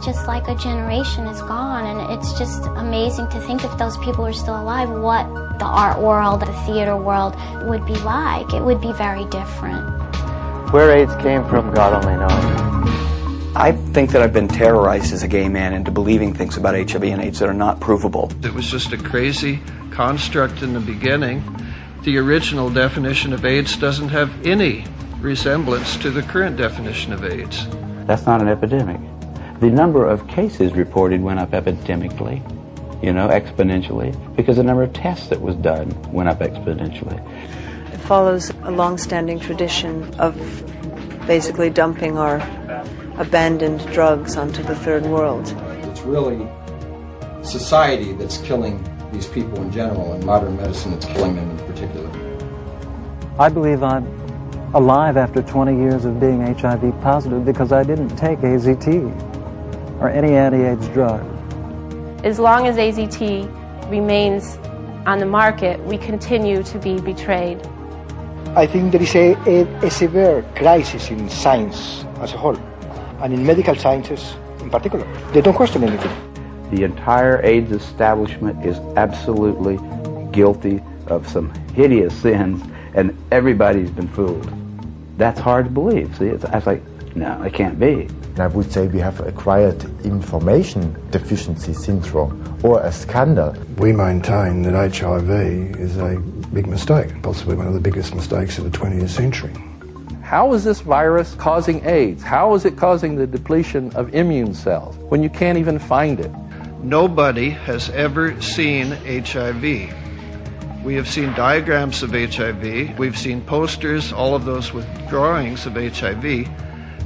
just like a generation is gone, and it's just amazing to think if those people are still alive, what the art world, the theater world would be like. It would be very different. Where AIDS came from, God only knows. I think that I've been terrorized as a gay man into believing things about HIV and AIDS that are not provable. It was just a crazy construct in the beginning. The original definition of AIDS doesn't have any resemblance to the current definition of AIDS. That's not an epidemic. The number of cases reported went up epidemically, exponentially, because the number of tests that was done went up exponentially. It follows a long-standing tradition of basically dumping our abandoned drugs onto the third world. It's really society that's killing these people in general, and modern medicine that's killing them in particular. I believe I'm alive after 20 years of being HIV positive because I didn't take AZT or any anti-AIDS drug. As long as AZT remains on the market, we continue to be betrayed. I think there is a severe crisis in science as a whole, and in medical sciences in particular. They don't question anything. The entire AIDS establishment is absolutely guilty of some hideous sins, and everybody's been fooled. That's hard to believe. See, it's like, no, it can't be. I would say we have acquired information deficiency syndrome or a scandal. We maintain that HIV is a big mistake, possibly one of the biggest mistakes of the 20th century. How is this virus causing AIDS? How is it causing the depletion of immune cells when you can't even find it? Nobody has ever seen HIV. We have seen diagrams of HIV, we've seen posters, all of those with drawings of HIV,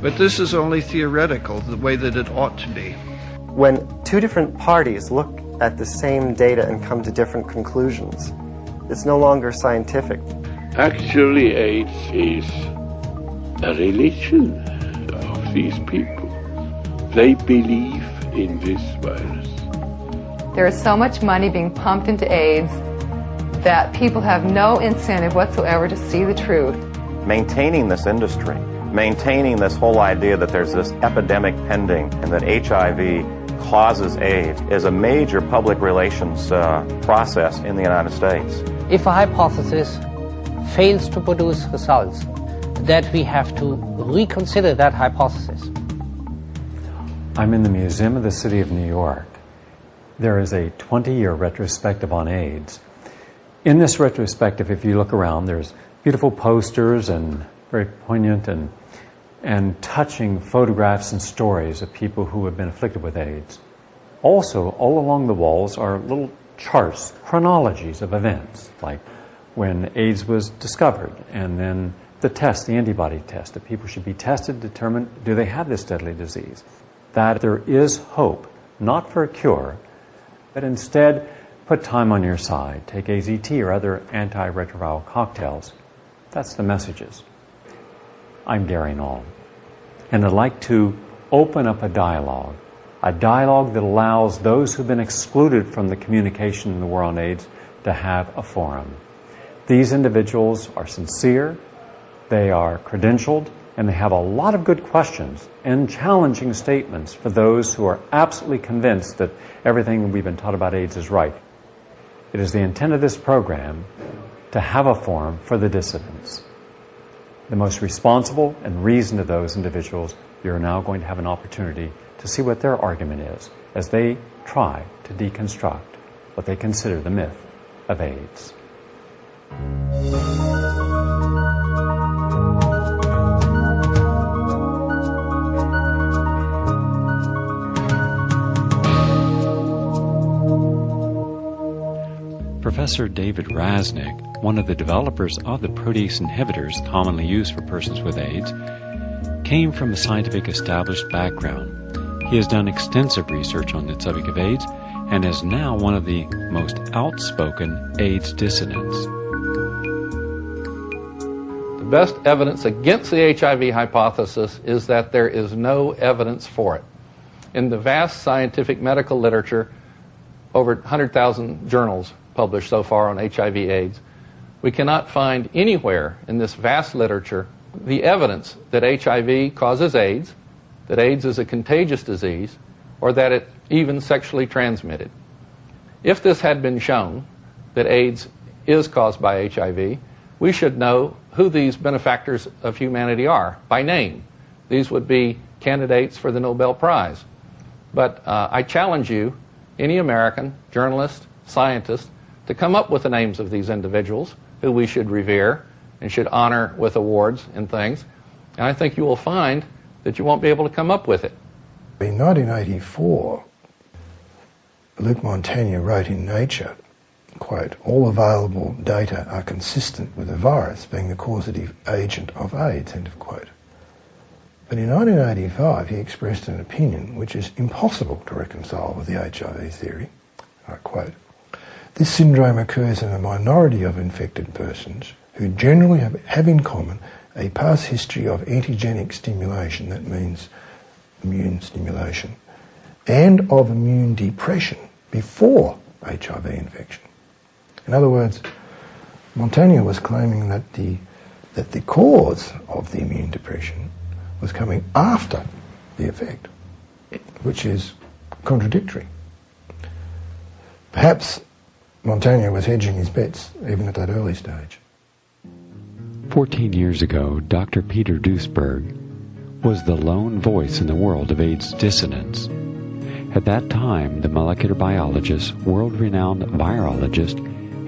but this is only theoretical, the way that it ought to be. When two different parties look at the same data and come to different conclusions, it's no longer scientific. Actually, AIDS is a religion of these people. They believe in this virus. There is so much money being pumped into AIDS that people have no incentive whatsoever to see the truth. Maintaining this industry, maintaining this whole idea that there's this epidemic pending and that HIV causes AIDS is a major public relations process in the United States. If a hypothesis fails to produce results, that we have to reconsider that hypothesis. I'm in the Museum of the City of New York. There is a 20-year retrospective on AIDS. In this retrospective, if you look around, there's beautiful posters and very poignant and touching photographs and stories of people who have been afflicted with AIDS. Also, all along the walls are little charts, chronologies of events, like when AIDS was discovered, and then the test, the antibody test, that people should be tested to determine, do they have this deadly disease? That there is hope, not for a cure, but instead put time on your side. Take AZT or other antiretroviral cocktails. That's the messages. I'm Gary Null, and I'd like to open up a dialogue that allows those who've been excluded from the communication in the war on AIDS to have a forum. These individuals are sincere, they are credentialed, and they have a lot of good questions and challenging statements for those who are absolutely convinced that everything we've been taught about AIDS is right. It is the intent of this program to have a forum for the dissidents. The most responsible and reasoned of those individuals, you're now going to have an opportunity to see what their argument is as they try to deconstruct what they consider the myth of AIDS. Professor David Rasnick, one of the developers of the protease inhibitors commonly used for persons with AIDS, came from a scientific established background. He has done extensive research on the subject of AIDS and is now one of the most outspoken AIDS dissidents. The best evidence against the HIV hypothesis is that there is no evidence for it. In the vast scientific medical literature, over 100,000 journals published so far on HIV/AIDS, we cannot find anywhere in this vast literature the evidence that HIV causes AIDS, that AIDS is a contagious disease, or that it even sexually transmitted. If this had been shown, that AIDS is caused by HIV, we should know who these benefactors of humanity are by name. These would be candidates for the Nobel Prize. But I challenge you, any American, journalist, scientist, to come up with the names of these individuals who we should revere and should honor with awards and things. And I think you will find that you won't be able to come up with it. In 1984, Luc Montagnier wrote in Nature, quote, "All available data are consistent with the virus being the causative agent of AIDS," end of quote. But in 1985 he expressed an opinion which is impossible to reconcile with the HIV theory. I quote, "This syndrome occurs in a minority of infected persons who generally have in common a past history of antigenic stimulation," that means immune stimulation, "and of immune depression before HIV infection." In other words, Montagnier was claiming that the cause of the immune depression was coming after the effect, which is contradictory. Perhaps Montagnier was hedging his bets even at that early stage. 14 years ago, Dr. Peter Duesberg was the lone voice in the world of AIDS dissonance. At that time, the molecular biologist, world-renowned virologist,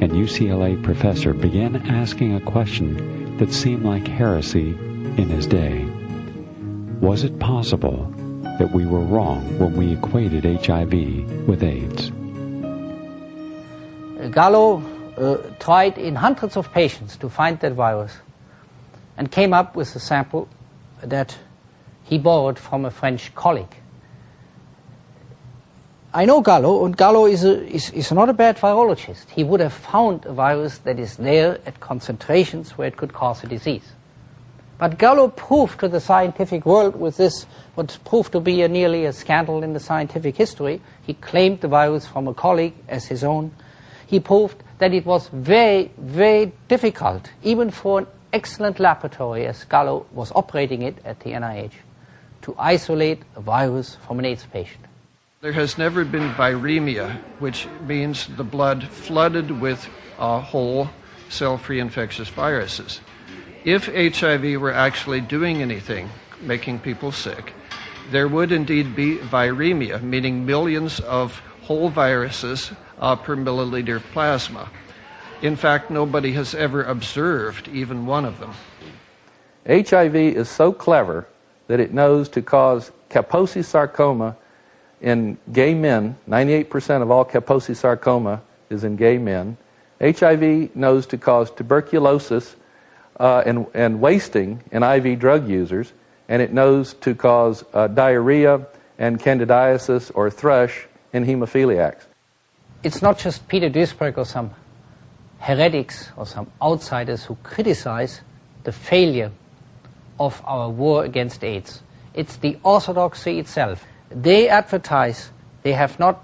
and UCLA professor began asking a question that seemed like heresy in his day. Was it possible that we were wrong when we equated HIV with AIDS? Gallo tried in hundreds of patients to find that virus and came up with a sample that he borrowed from a French colleague. I know Gallo, and Gallo is not a bad virologist. He would have found a virus that is there at concentrations where it could cause a disease. But Gallo proved to the scientific world with this, what proved to be nearly a scandal in the scientific history. He claimed the virus from a colleague as his own. He proved that it was very, very difficult, even for an excellent laboratory, as Gallo was operating it at the NIH, to isolate a virus from an AIDS patient. There has never been viremia, which means the blood flooded with whole cell-free infectious viruses. If HIV were actually doing anything, making people sick, there would indeed be viremia, meaning millions of whole viruses per milliliter of plasma. In fact, nobody has ever observed even one of them. HIV is so clever that it knows to cause Kaposi sarcoma in gay men. 98% of all Kaposi sarcoma is in gay men. HIV knows to cause tuberculosis and wasting in IV drug users, and it knows to cause diarrhea and candidiasis or thrush in hemophiliacs. It's not just Peter Duesberg or some heretics or some outsiders who criticize the failure of our war against AIDS. It's the orthodoxy itself. They advertise they have not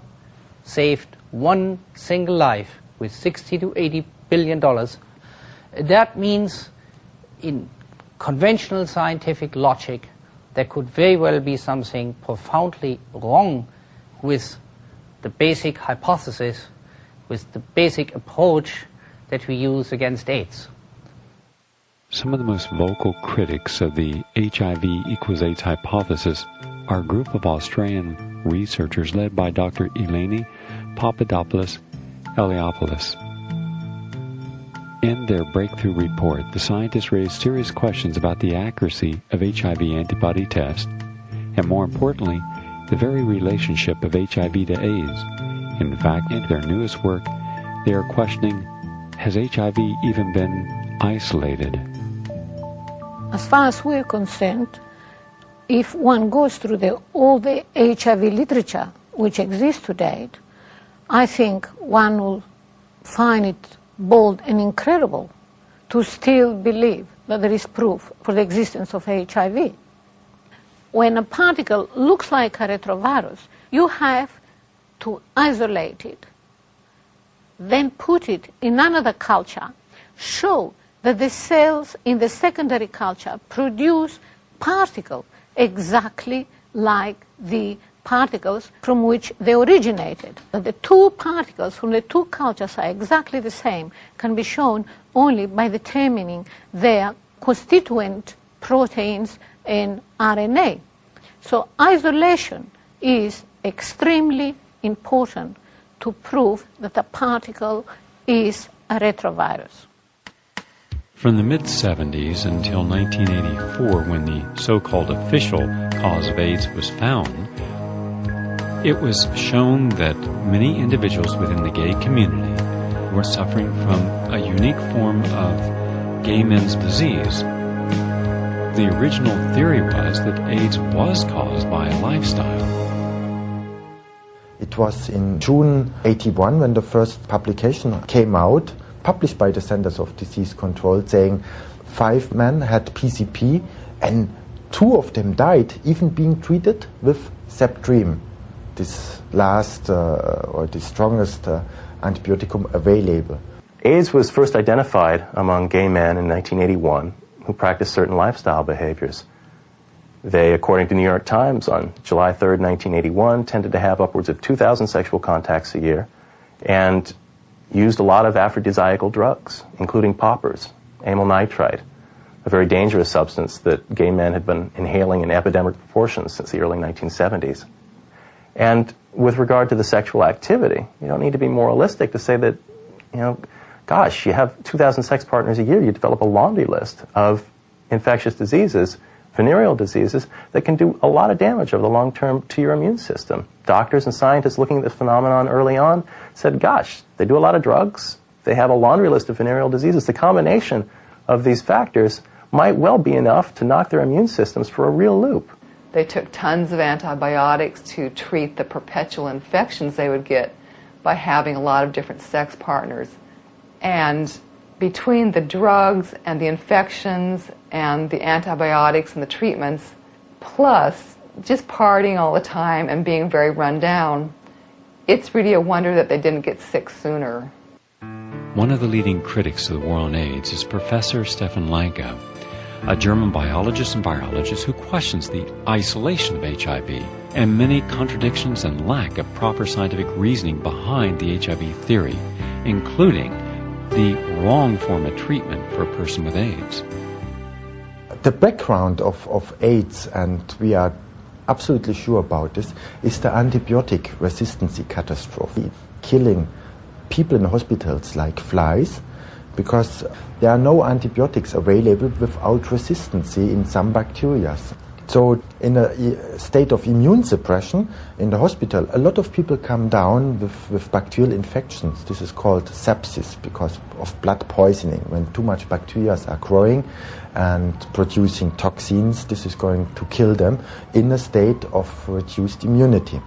saved one single life with $60 to $80 billion. That means in conventional scientific logic there could very well be something profoundly wrong with the basic hypothesis, with the basic approach that we use against AIDS. Some of the most vocal critics of the HIV equals AIDS hypothesis are a group of Australian researchers led by Dr. Eleni Papadopoulos-Eliopoulos. In their breakthrough report, the scientists raised serious questions about the accuracy of HIV antibody tests, and more importantly, the very relationship of HIV to AIDS. In fact, in their newest work, they are questioning, has HIV even been isolated? As far as we're concerned, if one goes through all the HIV literature which exists to date, I think one will find it bold and incredible to still believe that there is proof for the existence of HIV. When a particle looks like a retrovirus, you have to isolate it, then put it in another culture, show that the cells in the secondary culture produce particles exactly like the particles from which they originated. The two particles from the two cultures are exactly the same, can be shown only by determining their constituent proteins in RNA. So isolation is extremely important to prove that a particle is a retrovirus. From the mid-70s until 1984, when the so-called official cause of AIDS was found, it was shown that many individuals within the gay community were suffering from a unique form of gay men's disease. The original theory was that AIDS was caused by a lifestyle. It was in June 81 when the first publication came out, published by the Centers of Disease Control, saying 5 men had PCP and 2 of them died, even being treated with Septrim, this last or the strongest antibioticum available. AIDS was first identified among gay men in 1981 who practiced certain lifestyle behaviors. They, according to New York Times, on July 3rd, 1981, tended to have upwards of 2,000 sexual contacts a year and used a lot of aphrodisiacal drugs, including poppers, amyl nitrite, a very dangerous substance that gay men had been inhaling in epidemic proportions since the early 1970s. And with regard to the sexual activity, you don't need to be moralistic to say that, gosh, you have 2,000 sex partners a year, you develop a laundry list of infectious diseases, venereal diseases, that can do a lot of damage over the long term to your immune system. Doctors and scientists looking at this phenomenon early on said, gosh, they do a lot of drugs, they have a laundry list of venereal diseases. The combination of these factors might well be enough to knock their immune systems for a real loop. They took tons of antibiotics to treat the perpetual infections they would get by having a lot of different sex partners. And between the drugs and the infections and the antibiotics and the treatments, plus just partying all the time and being very run down, it's really a wonder that they didn't get sick sooner. One of the leading critics of the war on AIDS is Professor Stefan Lange, a German biologist and virologist who questions the isolation of HIV and many contradictions and lack of proper scientific reasoning behind the HIV theory, including the wrong form of treatment for a person with AIDS. The background of AIDS, and we are absolutely sure about this, is the antibiotic resistance catastrophe, killing people in hospitals like flies, because there are no antibiotics available without resistance in some bacteria. So in a state of immune suppression in the hospital, a lot of people come down with bacterial infections. This is called sepsis because of blood poisoning. When too much bacteria are growing and producing toxins, this is going to kill them in a state of reduced immunity.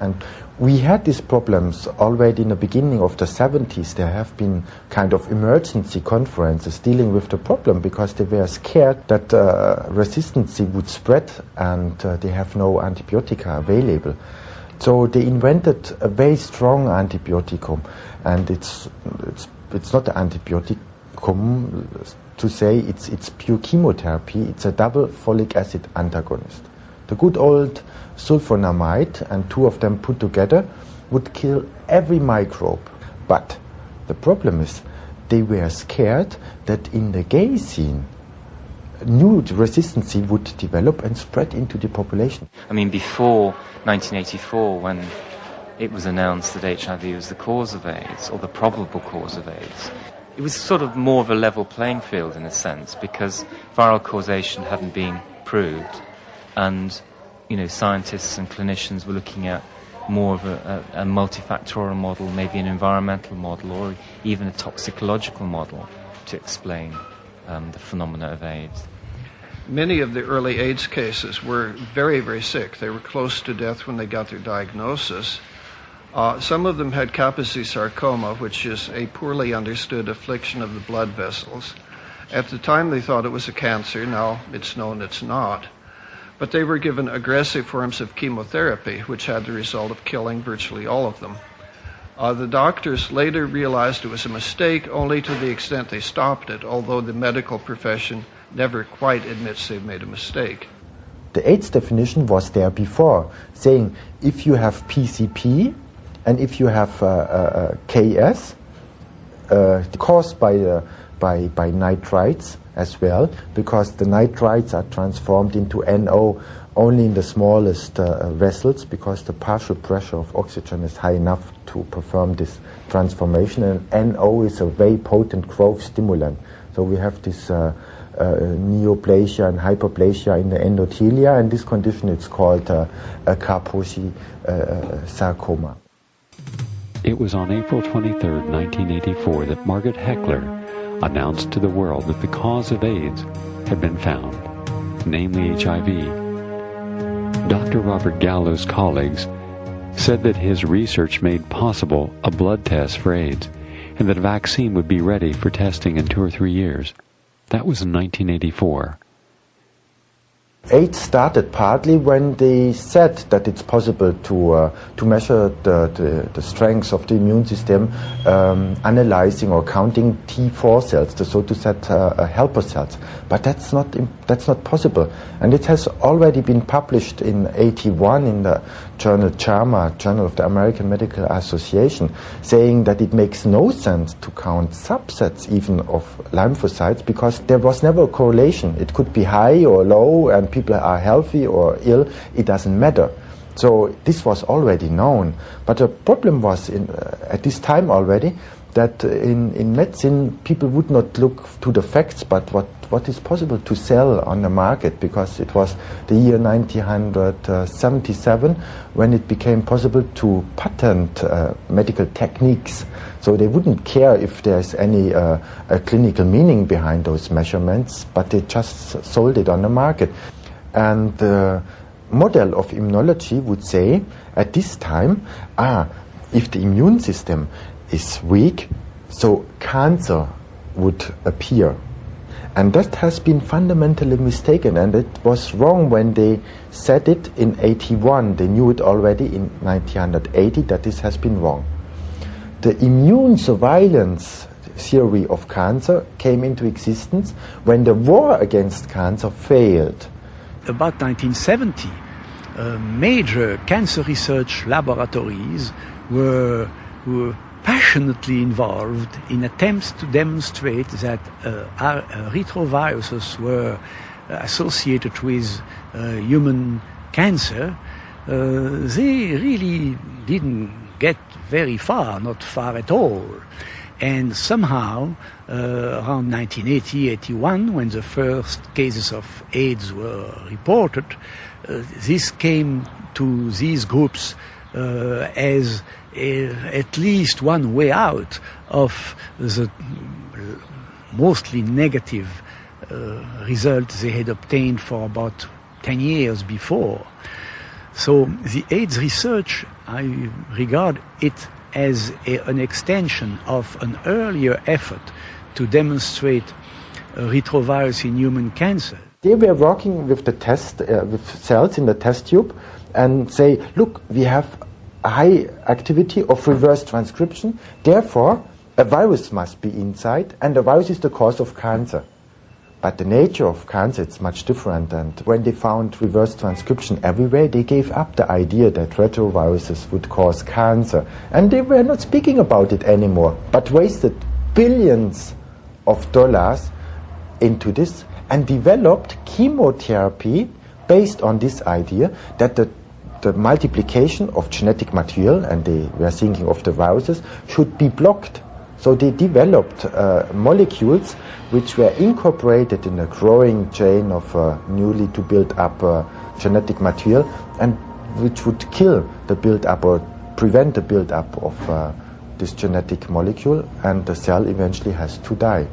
And we had these problems already in the beginning of the 70s. There have been kind of emergency conferences dealing with the problem because they were scared that resistance would spread and they have no antibiotica available. So they invented a very strong antibioticum, and it's not an antibioticum to say it's pure chemotherapy. It's a double folic acid antagonist. The good old sulfonamide and 2 of them put together would kill every microbe. But the problem is they were scared that in the gay scene new resistance would develop and spread into the population. I mean, before 1984, when it was announced that HIV was the cause of AIDS, or the probable cause of AIDS, it was sort of more of a level playing field in a sense, because viral causation hadn't been proved, and scientists and clinicians were looking at more of a multifactorial model, maybe an environmental model, or even a toxicological model to explain the phenomena of AIDS. Many of the early AIDS cases were very, very sick. They were close to death when they got their diagnosis. Some of them had Kaposi sarcoma, which is a poorly understood affliction of the blood vessels. At the time they thought it was a cancer. Now it's known it's not. But they were given aggressive forms of chemotherapy, which had the result of killing virtually all of them. The doctors later realized it was a mistake only to the extent they stopped it, although the medical profession never quite admits they've made a mistake. The AIDS definition was there before, saying if you have PCP and if you have KS, caused by nitrites as well, because the nitrites are transformed into NO only in the smallest vessels, because the partial pressure of oxygen is high enough to perform this transformation, and NO is a very potent growth stimulant. So we have this neoplasia and hyperplasia in the endothelia, and this condition is called Kaposi sarcoma. It was on April 23, 1984 that Margaret Heckler announced to the world that the cause of AIDS had been found, namely HIV. Dr. Robert Gallow's colleagues said that his research made possible a blood test for AIDS and that a vaccine would be ready for testing in 2 or 3 years. That was in 1984. AIDS started partly when they said that it's possible to measure the strength of the immune system, analyzing or counting T4 cells, the so to say helper cells. But that's not possible, and it has already been published in '81 in the journal JAMA, Journal of the American Medical Association, saying that it makes no sense to count subsets even of lymphocytes because there was never a correlation. It could be high or low, and people are healthy or ill, it doesn't matter. So this was already known. But the problem was at this time already that in medicine people would not look to the facts but what is possible to sell on the market, because it was the year 1977 when it became possible to patent medical techniques. So they wouldn't care if there's any a clinical meaning behind those measurements, but they just sold it on the market. And the model of immunology would say at this time, if the immune system is weak, so cancer would appear. And that has been fundamentally mistaken, and it was wrong when they said it in '81. They knew it already in 1980 that this has been wrong. The immune surveillance theory of cancer came into existence when the war against cancer failed. About 1970, major cancer research laboratories were passionately involved in attempts to demonstrate that retroviruses were associated with human cancer. They really didn't get very far, not far at all. And somehow, around 1980-81, when the first cases of AIDS were reported, this came to these groups as at least one way out of the mostly negative results they had obtained for about 10 years before. So the AIDS research, I regard it as an extension of an earlier effort to demonstrate retrovirus in human cancer. They were working with the test, with cells in the test tube, and say, look, we have a high activity of reverse transcription, therefore a virus must be inside, and the virus is the cause of cancer. But the nature of cancer is much different, and when they found reverse transcription everywhere, they gave up the idea that retroviruses would cause cancer. And they were not speaking about it anymore, but wasted billions of dollars into this and developed chemotherapy based on this idea that the multiplication of genetic material, and they were thinking of the viruses, should be blocked. So they developed molecules which were incorporated in a growing chain of newly to build up genetic material, and which would kill the build-up or prevent the build-up of this genetic molecule, and the cell eventually has to die.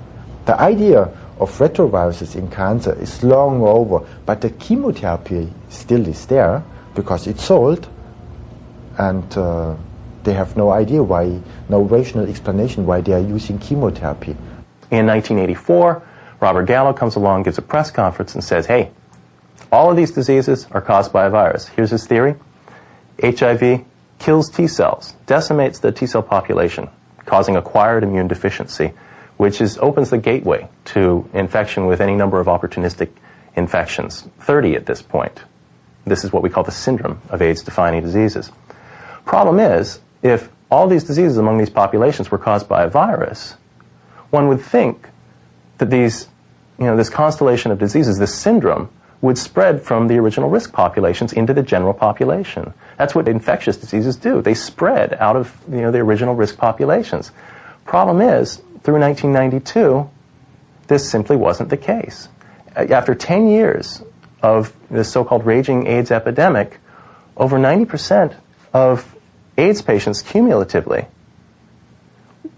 The idea of retroviruses in cancer is long over, but the chemotherapy still is there because it's sold, and they have no idea why, no rational explanation why they are using chemotherapy. In 1984, Robert Gallo comes along, gives a press conference and says, hey, all of these diseases are caused by a virus. Here's his theory. HIV kills T cells, decimates the T cell population, causing acquired immune deficiency, which opens the gateway to infection with any number of opportunistic infections, 30 at this point. This is what we call the syndrome of AIDS-defining diseases. Problem is, if all these diseases among these populations were caused by a virus, one would think that these, this constellation of diseases, this syndrome, would spread from the original risk populations into the general population. That's what infectious diseases do. They spread out of the original risk populations. Problem is, through 1992, this simply wasn't the case. After 10 years of this so-called raging AIDS epidemic, over 90% of AIDS patients cumulatively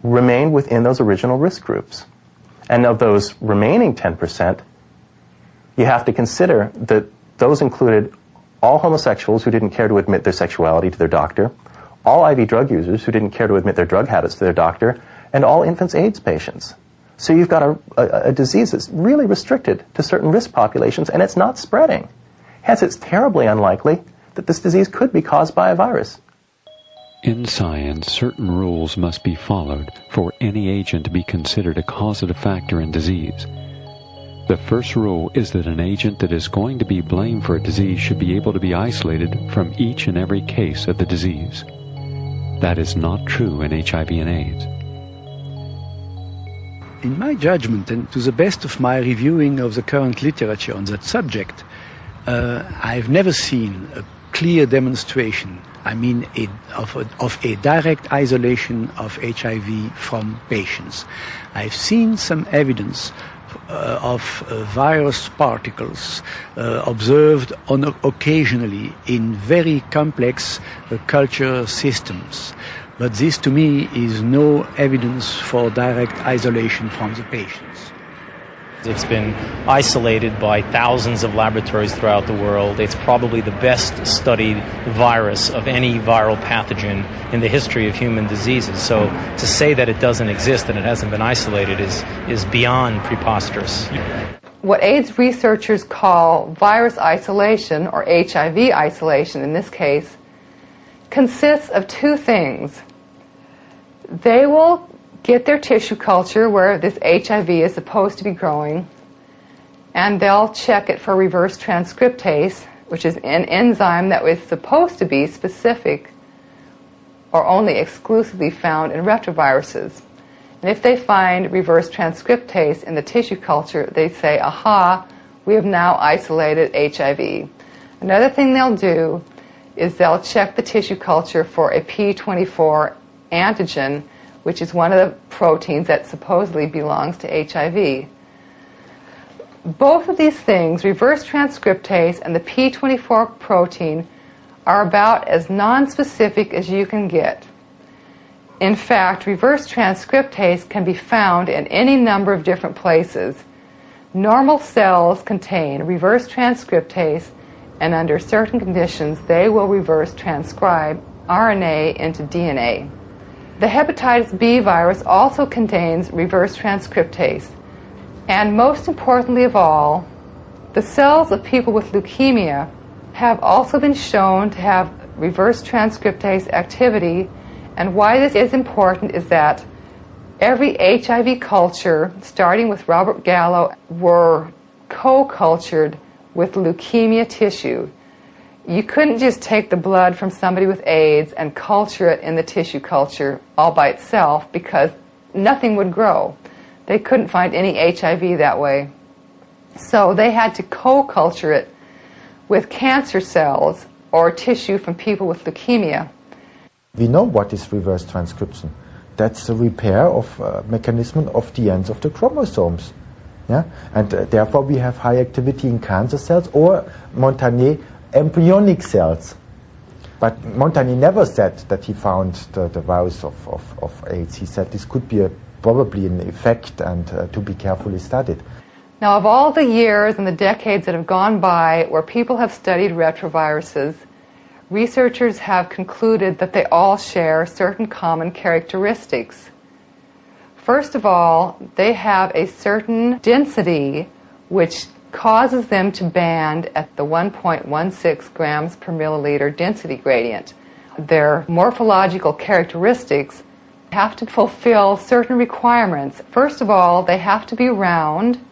remained within those original risk groups. And of those remaining 10%, you have to consider that those included all homosexuals who didn't care to admit their sexuality to their doctor, all IV drug users who didn't care to admit their drug habits to their doctor, and all infants AIDS patients. So you've got a disease that's really restricted to certain risk populations, and it's not spreading. Hence, it's terribly unlikely that this disease could be caused by a virus. In science, certain rules must be followed for any agent to be considered a causative factor in disease. The first rule is that an agent that is going to be blamed for a disease should be able to be isolated from each and every case of the disease. That is not true in HIV and AIDS. In my judgment, and to the best of my reviewing of the current literature on that subject, I've never seen a clear demonstration, of a direct isolation of HIV from patients. I've seen some evidence of virus particles observed occasionally in very complex culture systems. But this, to me, is no evidence for direct isolation from the patients. It's been isolated by thousands of laboratories throughout the world. It's probably the best studied virus of any viral pathogen in the history of human diseases. So to say that it doesn't exist and it hasn't been isolated is beyond preposterous. What AIDS researchers call virus isolation, or HIV isolation in this case, consists of two things. They will get their tissue culture where this HIV is supposed to be growing, and they'll check it for reverse transcriptase, which is an enzyme that was supposed to be specific or only exclusively found in retroviruses. And if they find reverse transcriptase in the tissue culture, they say, aha, we have now isolated HIV. Another thing they'll do is they'll check the tissue culture for a P24 antigen, which is one of the proteins that supposedly belongs to HIV. Both of these things, reverse transcriptase and the P24 protein, are about as nonspecific as you can get. In fact, reverse transcriptase can be found in any number of different places. Normal cells contain reverse transcriptase, and under certain conditions, they will reverse transcribe RNA into DNA. The hepatitis B virus also contains reverse transcriptase. And most importantly of all, the cells of people with leukemia have also been shown to have reverse transcriptase activity. And why this is important is that every HIV culture, starting with Robert Gallo, were co-cultured with leukemia tissue. You couldn't just take the blood from somebody with AIDS and culture it in the tissue culture all by itself, because nothing would grow. They couldn't find any HIV that way. So they had to co-culture it with cancer cells or tissue from people with leukemia. We know what is reverse transcription. That's the repair of mechanism of the ends of the chromosomes. Yeah? And therefore we have high activity in cancer cells or Montagnier embryonic cells. But Montagnier never said that he found the virus of AIDS. He said this could be probably an effect and to be carefully studied. Now, of all the years and the decades that have gone by where people have studied retroviruses, researchers have concluded that they all share certain common characteristics. First of all, they have a certain density which causes them to band at the 1.16 grams per milliliter density gradient. Their morphological characteristics have to fulfill certain requirements. First of all, they have to be round.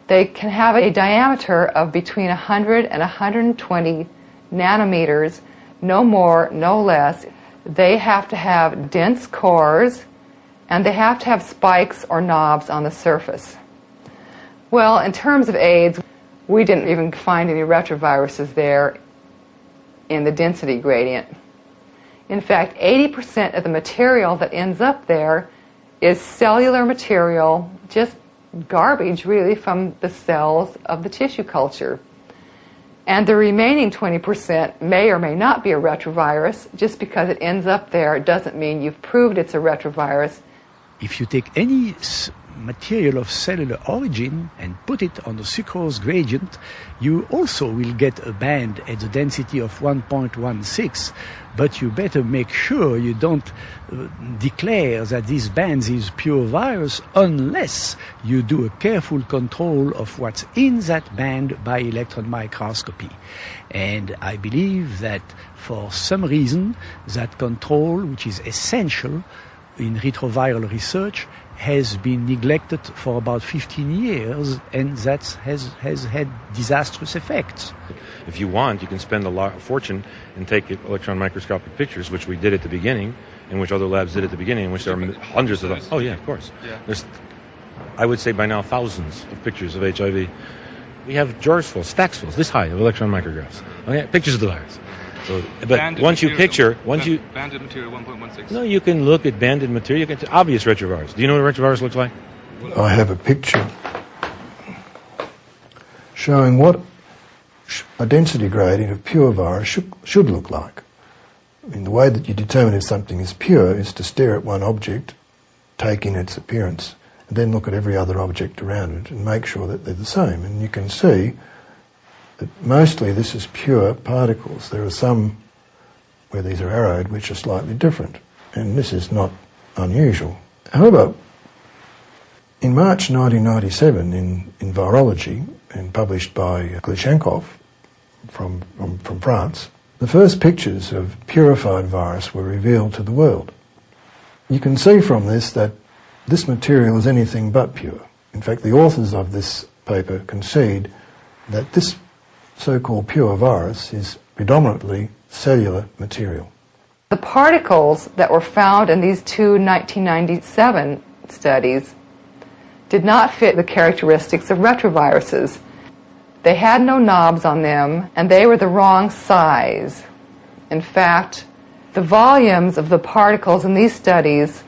They can have a diameter of between 100 and 120 nanometers, no more, no less. They have to have dense cores, and they have to have spikes or knobs on the surface. Well, in terms of AIDS, we didn't even find any retroviruses there in the density gradient. In fact, 80% of the material that ends up there is cellular material, just garbage really from the cells of the tissue culture. And the remaining 20% may or may not be a retrovirus. Just because it ends up there doesn't mean you've proved it's a retrovirus. If you take any material of cellular origin and put it on the sucrose gradient, you also will get a band at the density of 1.16, but you better make sure you don't declare that this band is pure virus unless you do a careful control of what's in that band by electron microscopy. And I believe that for some reason that control, which is essential in retroviral research, has been neglected for about 15 years, and that has had disastrous effects. If you want, you can spend a fortune and take electron microscopic pictures, which we did at the beginning, and which other labs did at the beginning, in which there are hundreds of them. Oh yeah, of course. Yeah. There's, I would say by now, thousands of pictures of HIV. We have drawers full, stacks full, this high of electron micrographs. Okay, pictures of the virus. So, but banded once you picture, banded material 1.16. No, you can look at banded material. You can obvious retrovirus. Do you know what a retrovirus looks like? I have a picture showing what a density gradient of pure virus should look like. I mean, the way that you determine if something is pure is to stare at one object, take in its appearance, and then look at every other object around it and make sure that they're the same. And you can see that mostly this is pure particles. There are some where these are arrowed which are slightly different, and this is not unusual. However, in March 1997 in Virology, and published by Glishenkov from France, the first pictures of purified virus were revealed to the world. You can see from this that this material is anything but pure. In fact, the authors of this paper concede that this so-called pure virus is predominantly cellular material. The particles that were found in these two 1997 studies did not fit the characteristics of retroviruses. They had no knobs on them, and they were the wrong size. In fact, the volumes of the particles in these studies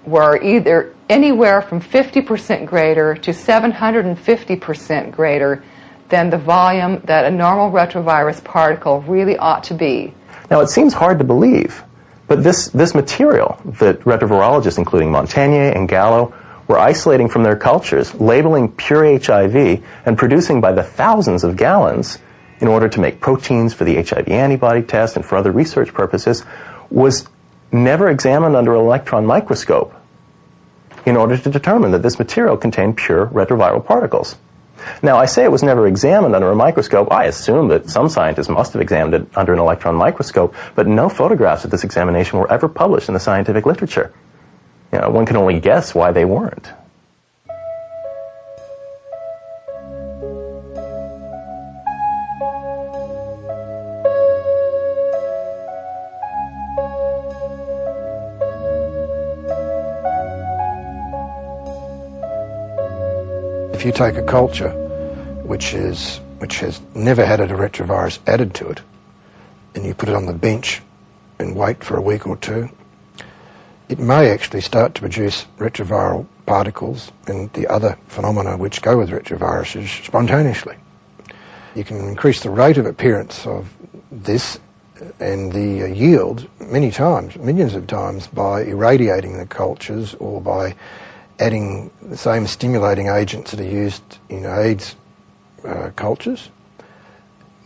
were either anywhere from 50% greater to 750% greater than the volume that a normal retrovirus particle really ought to be. Now, it seems hard to believe, but this material that retrovirologists, including Montagnier and Gallo, were isolating from their cultures, labeling pure HIV, and producing by the thousands of gallons in order to make proteins for the HIV antibody test and for other research purposes, was never examined under an electron microscope in order to determine that this material contained pure retroviral particles. Now, I say it was never examined under a microscope. I assume that some scientists must have examined it under an electron microscope, but no photographs of this examination were ever published in the scientific literature. You know, one can only guess why they weren't. If you take a culture which has never had a retrovirus added to it, and you put it on the bench and wait for a week or two, it may actually start to produce retroviral particles and the other phenomena which go with retroviruses spontaneously. You can increase the rate of appearance of this and the yield many times, millions of times, by irradiating the cultures or by adding the same stimulating agents that are used in AIDS cultures,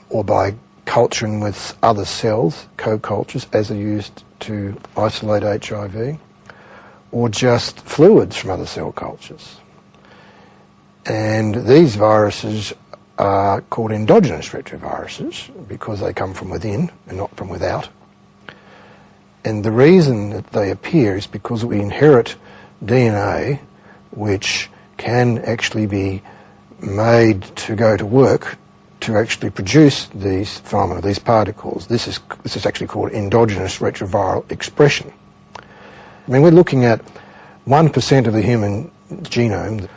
or by culturing with other cells, co-cultures, as are used to isolate HIV, or just fluids from other cell cultures. And these viruses are called endogenous retroviruses because they come from within and not from without. And the reason that they appear is because we inherit DNA which can actually be made to go to work to to actually produce these phenomena, these particles. This is actually called endogenous retroviral expression. I mean, we're looking at 1% of the human genome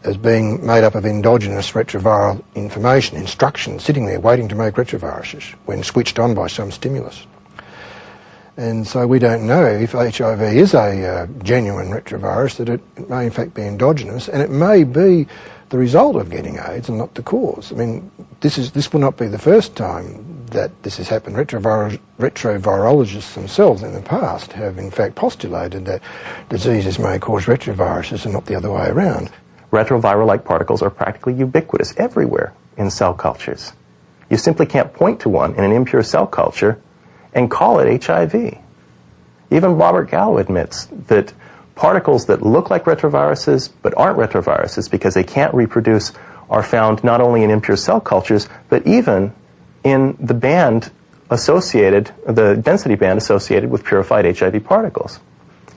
as being made up of endogenous retroviral information, instructions sitting there waiting to make retroviruses when switched on by some stimulus. And so we don't know if HIV is a genuine retrovirus, that it may in fact be endogenous, and it may be the result of getting AIDS and not the cause. I mean, this will not be the first time that this has happened. Retrovirologists themselves in the past have in fact postulated that diseases may cause retroviruses and not the other way around. Retroviral-like particles are practically ubiquitous everywhere in cell cultures. You simply can't point to one in an impure cell culture and call it HIV. Even Robert Gallo admits that particles that look like retroviruses but aren't retroviruses because they can't reproduce are found not only in impure cell cultures but even in the band associated, the density band associated with purified HIV particles.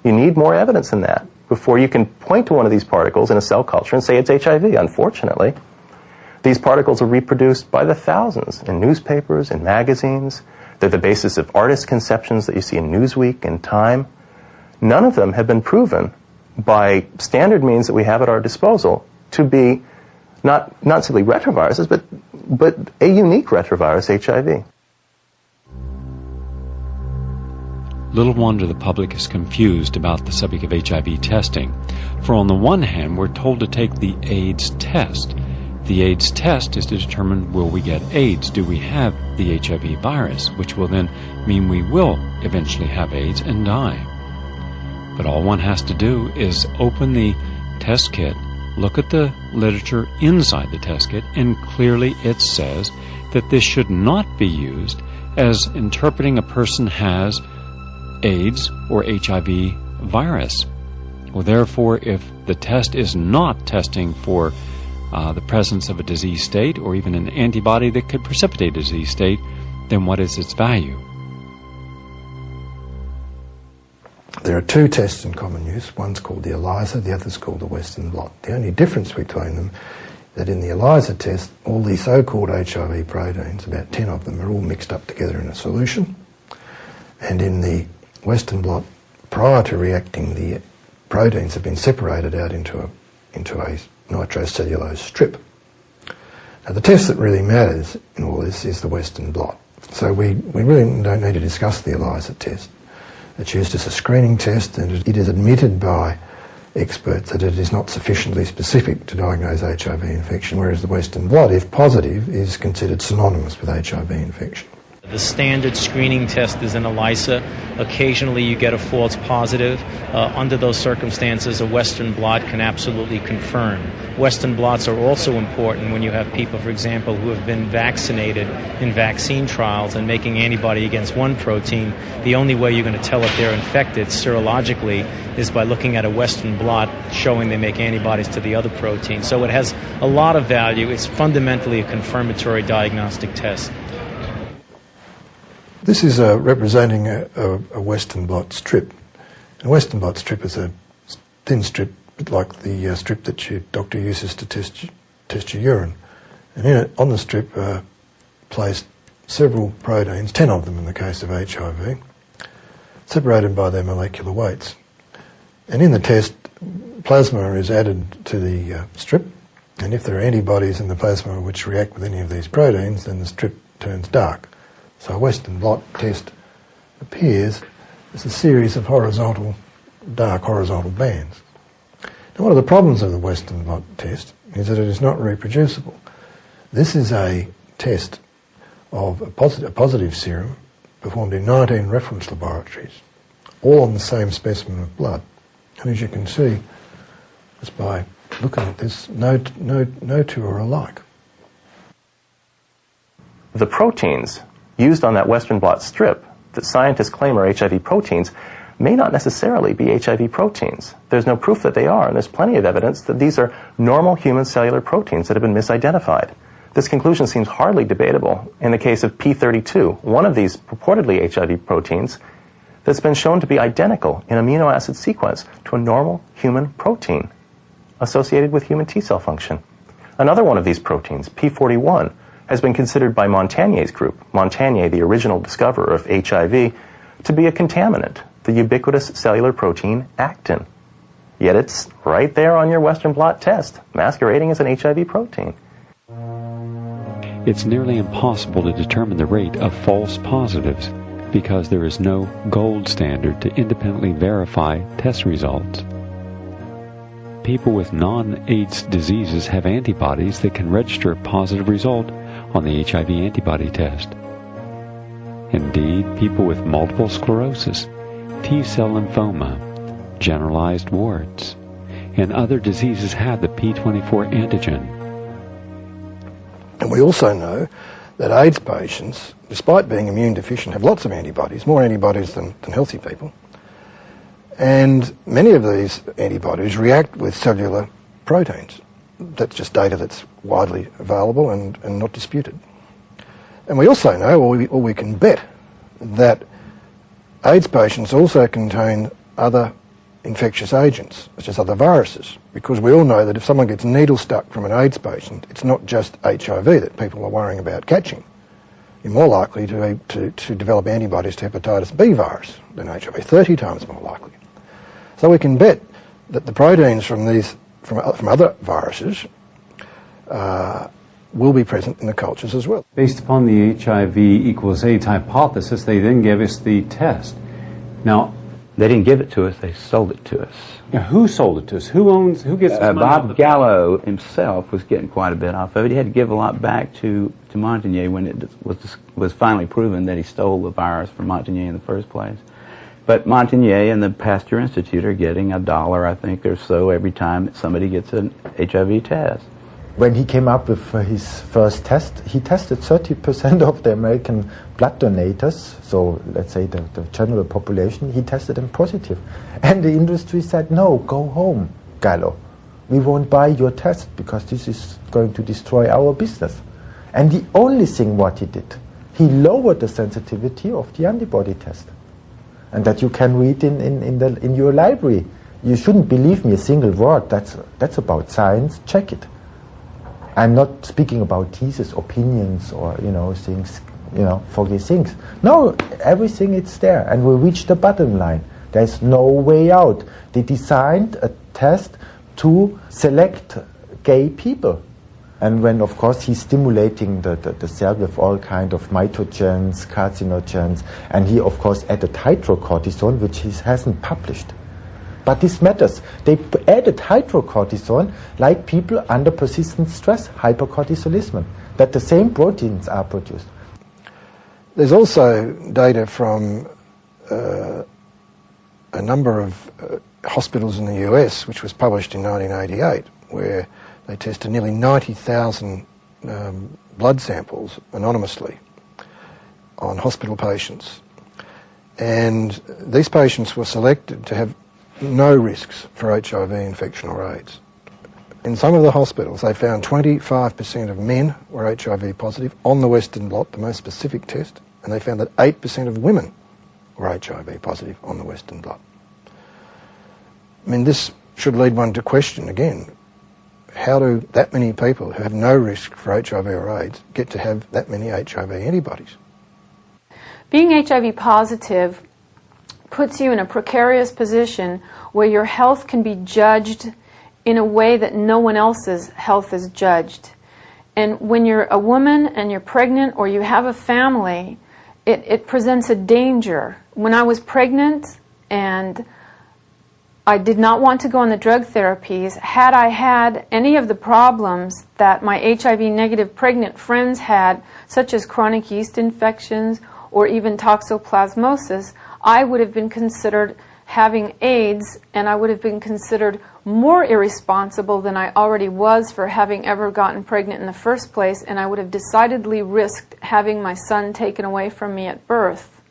You need more evidence than that before you can point to one of these particles in a cell culture and say it's HIV. Unfortunately, these particles are reproduced by the thousands in newspapers, in magazines. They're the basis of artist conceptions that you see in Newsweek and Time. None of them have been proven by standard means that we have at our disposal to be not simply retroviruses, but a unique retrovirus, HIV. Little wonder the public is confused about the subject of HIV testing. For on the one hand, we're told to take the AIDS test. The AIDS test is to determine, will we get AIDS? Do we have the HIV virus? Which will then mean we will eventually have AIDS and die. But all one has to do is open the test kit, look at the literature inside the test kit, and clearly it says that this should not be used as interpreting a person has AIDS or HIV virus. Well, therefore, if the test is not testing for the presence of a disease state or even an antibody that could precipitate a disease state, then what is its value? There are two tests in common use. One's called the ELISA, the other's called the Western blot. The only difference between them is that in the ELISA test, all the so-called HIV proteins, about 10 of them, are all mixed up together in a solution. And in the Western blot, prior to reacting, the proteins have been separated out into a nitrocellulose strip. Now, the test that really matters in all this is the Western blot. So we really don't need to discuss the ELISA test. It's used as a screening test, and it is admitted by experts that it is not sufficiently specific to diagnose HIV infection, whereas the Western blot, if positive, is considered synonymous with HIV infection. The standard screening test is an ELISA. Occasionally you get a false positive. Under those circumstances, a Western blot can absolutely confirm. Western blots are also important when you have people, for example, who have been vaccinated in vaccine trials and making antibody against one protein. The only way you're going to tell if they're infected serologically is by looking at a Western blot showing they make antibodies to the other protein. So it has a lot of value. It's fundamentally a confirmatory diagnostic test. This is representing a Western blot strip. A Western blot strip is a thin strip, like the strip that your doctor uses to test your urine. And in it, on the strip, placed several proteins, 10 of them in the case of HIV, separated by their molecular weights. And in the test, plasma is added to the strip, and if there are antibodies in the plasma which react with any of these proteins, then the strip turns dark. So a Western blot test appears as a series of dark horizontal bands. Now, one of the problems of the Western blot test is that it is not reproducible. This is a test of a positive serum performed in 19 reference laboratories, all on the same specimen of blood. And as you can see, just by looking at this, no two are alike. The proteins used on that Western blot strip that scientists claim are HIV proteins may not necessarily be HIV proteins. There's no proof that they are, and there's plenty of evidence that these are normal human cellular proteins that have been misidentified. This conclusion seems hardly debatable in the case of P32, one of these purportedly HIV proteins that's been shown to be identical in amino acid sequence to a normal human protein associated with human T cell function. Another one of these proteins, P41, has been considered by Montagnier's group, Montagnier, the original discoverer of HIV, to be a contaminant, the ubiquitous cellular protein actin. Yet it's right there on your Western blot test, masquerading as an HIV protein. It's nearly impossible to determine the rate of false positives because there is no gold standard to independently verify test results. People with non-AIDS diseases have antibodies that can register a positive result on the HIV antibody test. Indeed, people with multiple sclerosis, T-cell lymphoma, generalized warts, and other diseases have the P24 antigen. And we also know that AIDS patients, despite being immune deficient, have lots of antibodies, more antibodies than healthy people. And many of these antibodies react with cellular proteins. That's just data that's widely available and not disputed. And we also know, or we can bet, that AIDS patients also contain other infectious agents, such as other viruses, because we all know that if someone gets needle stuck from an AIDS patient, it's not just HIV that people are worrying about catching. You're more likely to develop antibodies to hepatitis B virus than HIV, 30 times more likely. So we can bet that the proteins from other viruses will be present in the cultures as well. Based upon the HIV equals AIDS hypothesis, they then gave us the test. Now, they didn't give it to us, they sold it to us. Now, who sold it to us? Who gets the money? Bob Gallo himself was getting quite a bit off of it. He had to give a lot back to Montagnier when it was finally proven that he stole the virus from Montagnier in the first place. But Montagnier and the Pasteur Institute are getting $1, I think, or so every time that somebody gets an HIV test. When he came up with his first test, he tested 30% of the American blood donators, so let's say the general population, he tested them positive. And the industry said, no, go home, Gallo. We won't buy your test because this is going to destroy our business. And the only thing what he did, he lowered the sensitivity of the antibody test. And that you can read in your library. You shouldn't believe me a single word. That's about science. Check it. I'm not speaking about thesis, opinions, or things, foggy things. No, everything is there, and we reach the bottom line. There's no way out. They designed a test to select gay people. And when, of course, he's stimulating the cell with all kind of mitogens, carcinogens, and he, of course, added hydrocortisone, which he hasn't published. But this matters. They added hydrocortisone like people under persistent stress, hypercortisolism, that the same proteins are produced. There's also data from a number of hospitals in the US, which was published in 1988, where they tested nearly 90,000 blood samples anonymously on hospital patients. And these patients were selected to have no risks for HIV infection or AIDS. In some of the hospitals, they found 25% of men were HIV positive on the Western blot, the most specific test, and they found that 8% of women were HIV positive on the Western blot. I mean, this should lead one to question again, how do that many people who have no risk for HIV or AIDS get to have that many HIV antibodies? Being HIV positive puts you in a precarious position where your health can be judged in a way that no one else's health is judged. And when you're a woman and you're pregnant or you have a family, it presents a danger. When I was pregnant and I did not want to go on the drug therapies, had I had any of the problems that my HIV-negative pregnant friends had, such as chronic yeast infections or even toxoplasmosis, I would have been considered having AIDS, and I would have been considered more irresponsible than I already was for having ever gotten pregnant in the first place, and I would have decidedly risked having my son taken away from me at birth.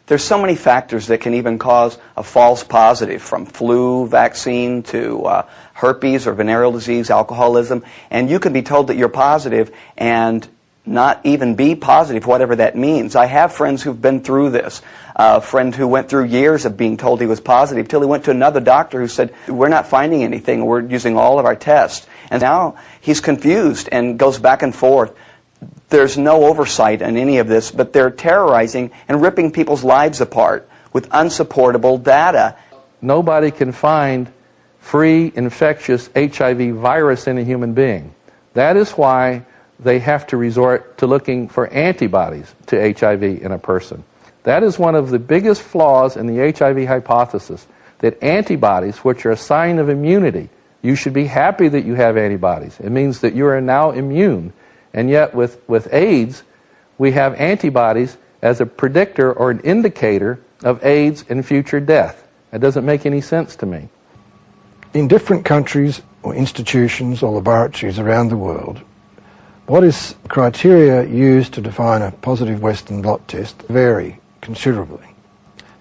There's so many factors that can even cause a false positive, from flu vaccine to herpes or venereal disease, alcoholism, and you can be told that you're positive and not even be positive, whatever that means. I have friends who've been through this. A friend who went through years of being told he was positive till he went to another doctor who said, we're not finding anything, we're using all of our tests. And now he's confused and goes back and forth. There's no oversight in any of this, but they're terrorizing and ripping people's lives apart with unsupportable data. Nobody can find free infectious HIV virus in a human being. That is why they have to resort to looking for antibodies to HIV in a person. That is one of the biggest flaws in the HIV hypothesis, that antibodies, which are a sign of immunity, you should be happy that you have antibodies. It means that you are now immune. And yet with AIDS, we have antibodies as a predictor or an indicator of AIDS and future death. That doesn't make any sense to me. In different countries or institutions or laboratories around the world, what is criteria used to define a positive Western blot test vary considerably.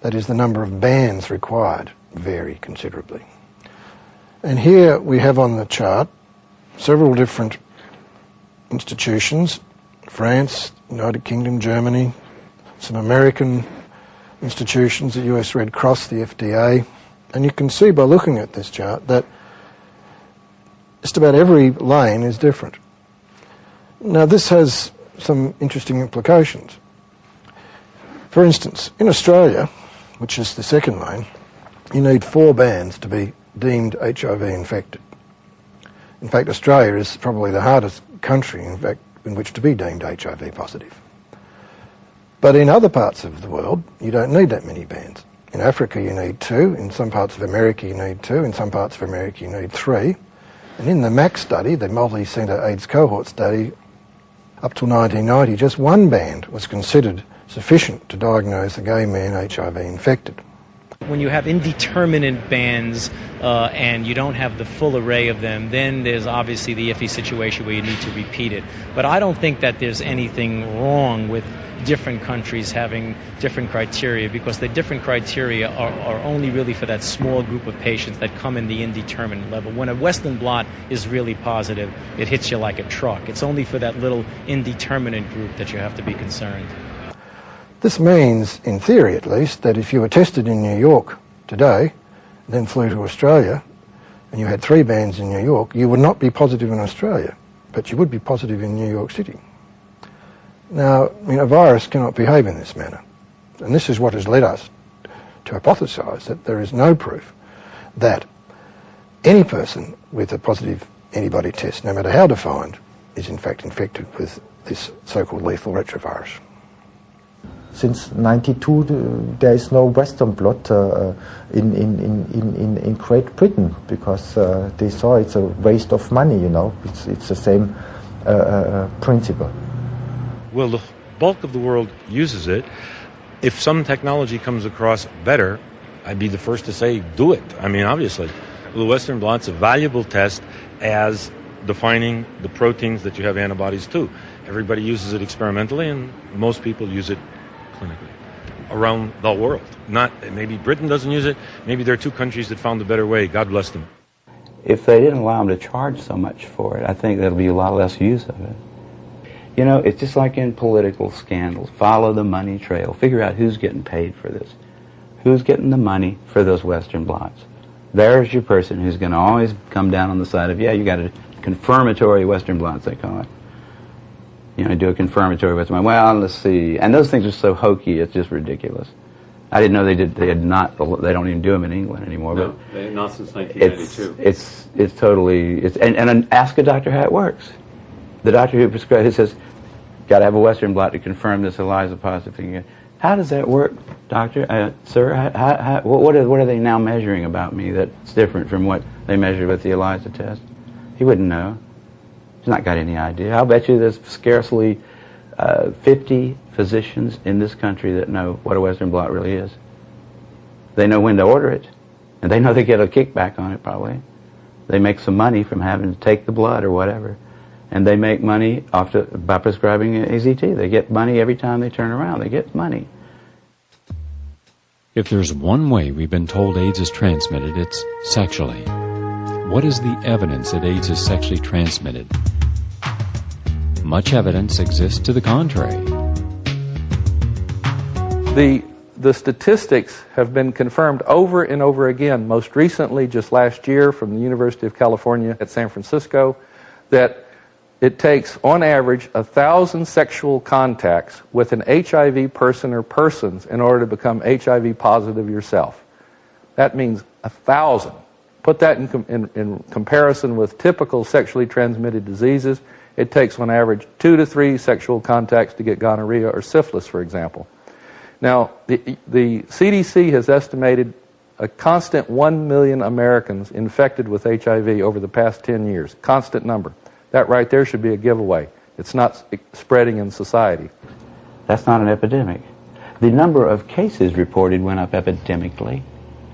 That is, the number of bands required vary considerably. And here we have on the chart several different institutions, France, United Kingdom, Germany, some American institutions, the US Red Cross, the FDA, and you can see by looking at this chart that just about every lane is different. Now this has some interesting implications. For instance, in Australia, which is the second lane, you need 4 bands to be deemed HIV infected. In fact, Australia is probably the hardest country, in fact, in which to be deemed HIV positive. But in other parts of the world, you don't need that many bands. In Africa, you need 2. In some parts of America, you need 2. In some parts of America, you need 3. And in the MAC study, the multi-centre AIDS cohort study, up till 1990, just 1 band was considered sufficient to diagnose a gay man HIV infected. When you have indeterminate bands and you don't have the full array of them, then there's obviously the iffy situation where you need to repeat it. But I don't think that there's anything wrong with different countries having different criteria, because the different criteria are only really for that small group of patients that come in the indeterminate level. When a Western blot is really positive, it hits you like a truck. It's only for that little indeterminate group that you have to be concerned. This means, in theory at least, that if you were tested in New York today, then flew to Australia, and you had 3 bands in New York, you would not be positive in Australia, but you would be positive in New York City. Now, a virus cannot behave in this manner, and this is what has led us to hypothesize that there is no proof that any person with a positive antibody test, no matter how defined, is in fact infected with this so-called lethal retrovirus. Since 92, there is no Western blot in Great Britain, because they saw it's a waste of money, It's the same principle. Well, the bulk of the world uses it. If some technology comes across better, I'd be the first to say, do it. Obviously. The Western blot's a valuable test as defining the proteins that you have antibodies to. Everybody uses it experimentally, and most people use it clinically around the world. Maybe Britain doesn't use it. Maybe there are 2 countries that found a better way. God bless them. If they didn't allow them to charge so much for it, I think there'll be a lot less use of it. It's just like in political scandals. Follow the money trail. Figure out who's getting paid for this. Who's getting the money for those Western blots. There's your person who's going to always come down on the side of, you got a confirmatory Western blots, they call it. Do a confirmatory Western blot. Well, let's see. And those things are so hokey, it's just ridiculous. I didn't know they don't even do them in England anymore. No, but not since 1992. It's totally, and ask a doctor how it works. The doctor who prescribes it says, got to have a Western blot to confirm this ELISA positive thing. How does that work, doctor? Sir, what are they now measuring about me that's different from what they measured with the ELISA test? He wouldn't know. He's not got any idea. I'll bet you there's scarcely 50 physicians in this country that know what a Western blot really is. They know when to order it, and they know they get a kickback on it probably. They make some money from having to take the blood or whatever. And they make money by prescribing AZT. They get money every time they turn around. They get money. If there's one way we've been told AIDS is transmitted, it's sexually. What is the evidence that AIDS is sexually transmitted? Much evidence exists to the contrary. The the statistics have been confirmed over and over again, most recently just last year from the University of California at San Francisco, that it takes, on average, 1,000 sexual contacts with an HIV person or persons in order to become HIV positive yourself. That means 1,000. Put that in comparison with typical sexually transmitted diseases. It takes, on average, 2 to 3 sexual contacts to get gonorrhea or syphilis, for example. Now, the CDC has estimated a constant 1 million Americans infected with HIV over the past 10 years. Constant number. That right there should be a giveaway. It's not spreading in society. That's not an epidemic. The number of cases reported went up epidemically,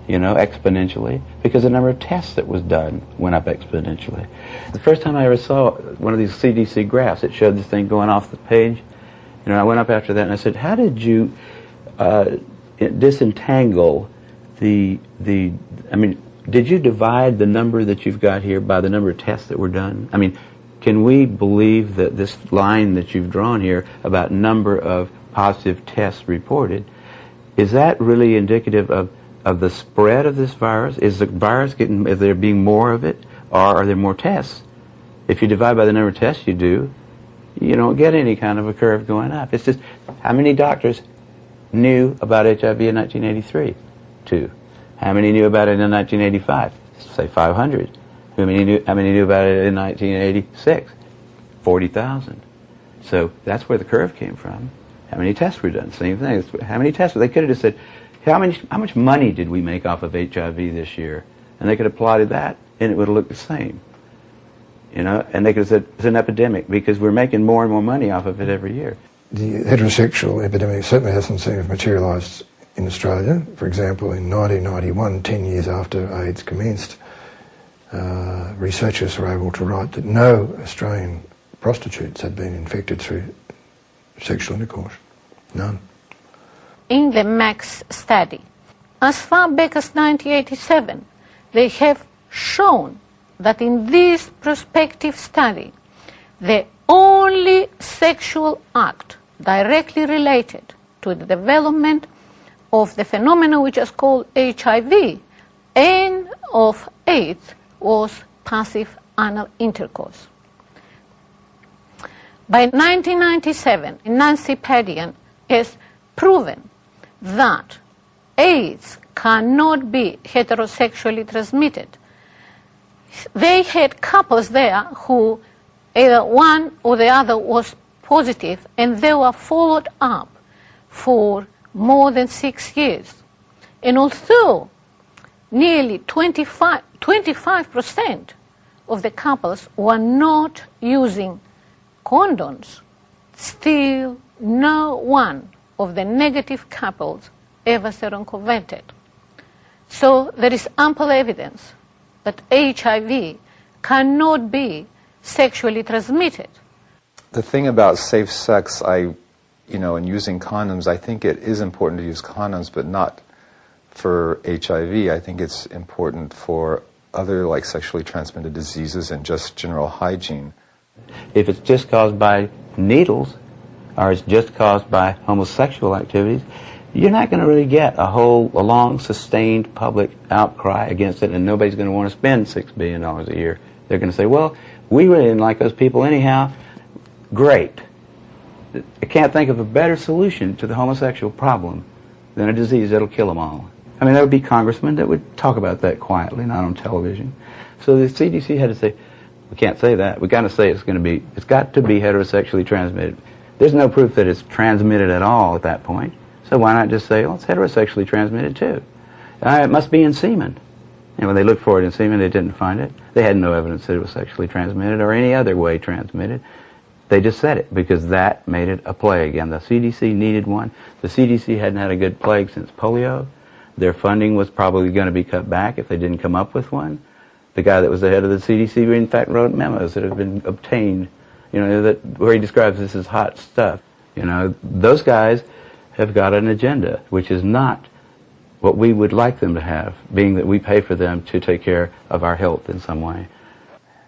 exponentially, because the number of tests that was done went up exponentially. The first time I ever saw one of these CDC graphs, it showed this thing going off the page. I went up after that and I said, how did you disentangle did you divide the number that you've got here by the number of tests that were done? Can we believe that this line that you've drawn here about number of positive tests reported, is that really indicative of the spread of this virus? Is the virus is there being more of it, or are there more tests? If you divide by the number of tests you do, you don't get any kind of a curve going up. It's just, how many doctors knew about HIV in 1983? 2. How many knew about it in 1985? Say 500. How many knew about it in 1986? 40,000. So that's where the curve came from. How many tests were done? Same thing. How many tests? They could have just said, how much money did we make off of HIV this year? And they could have plotted that, and it would have looked the same. And they could have said, it's an epidemic because we're making more and more money off of it every year. The heterosexual epidemic certainly hasn't seemed to have materialised in Australia. For example, in 1991, 10 years after AIDS commenced, researchers were able to write that no Australian prostitutes had been infected through sexual intercourse. None. In the Max study, as far back as 1987, they have shown that in this prospective study, the only sexual act directly related to the development of the phenomenon which is called HIV and of AIDS was passive anal intercourse. By 1997, Nancy Padian has proven that AIDS cannot be heterosexually transmitted. They had couples there who either one or the other was positive, and they were followed up for more than 6 years. And although nearly 25% of the couples were not using condoms, still no one of the negative couples ever seroconverted. So there is ample evidence that HIV cannot be sexually transmitted. The thing about safe sex, and using condoms, I think it is important to use condoms, but not for HIV. I think it's important for other sexually transmitted diseases and just general hygiene. If it's just caused by needles, or it's just caused by homosexual activities, you're not going to really get a long, sustained public outcry against it, and nobody's going to want to spend $6 billion a year. They're going to say, well, we really didn't like those people anyhow. Great. I can't think of a better solution to the homosexual problem than a disease that'll kill them all. There would be congressmen that would talk about that quietly, not on television. So the CDC had to say, we can't say that. We've got to say it's got to be heterosexually transmitted. There's no proof that it's transmitted at all at that point. So why not just say, well, it's heterosexually transmitted too. It must be in semen. And when they looked for it in semen, they didn't find it. They had no evidence that it was sexually transmitted or any other way transmitted. They just said it because that made it a plague. And the CDC needed one. The CDC hadn't had a good plague since polio. Their funding was probably going to be cut back if they didn't come up with one. The guy that was the head of the CDC, in fact, wrote memos that have been obtained, where he describes this as hot stuff. Those guys have got an agenda, which is not what we would like them to have, being that we pay for them to take care of our health in some way.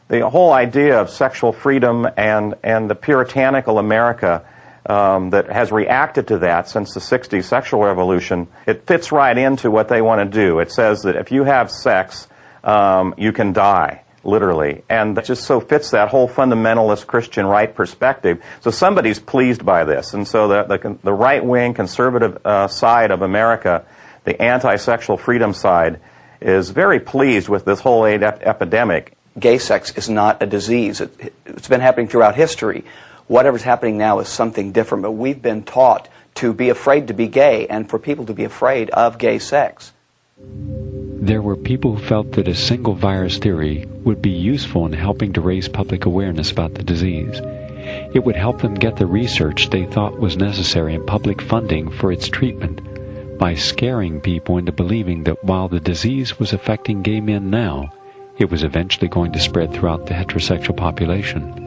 The whole idea of sexual freedom and the puritanical America that has reacted to that since the 60s sexual revolution. It fits right into what they want to do. It says that if you have sex, you can die, literally. And that just so fits that whole fundamentalist Christian right perspective. So somebody's pleased by this. And so the right-wing conservative side of America, the anti-sexual freedom side, is very pleased with this whole AIDS epidemic. Gay sex is not a disease. It's been happening throughout history. Whatever's happening now is something different, but we've been taught to be afraid to be gay and for people to be afraid of gay sex. There were people who felt that a single virus theory would be useful in helping to raise public awareness about the disease. It would help them get the research they thought was necessary and public funding for its treatment by scaring people into believing that while the disease was affecting gay men now, it was eventually going to spread throughout the heterosexual population.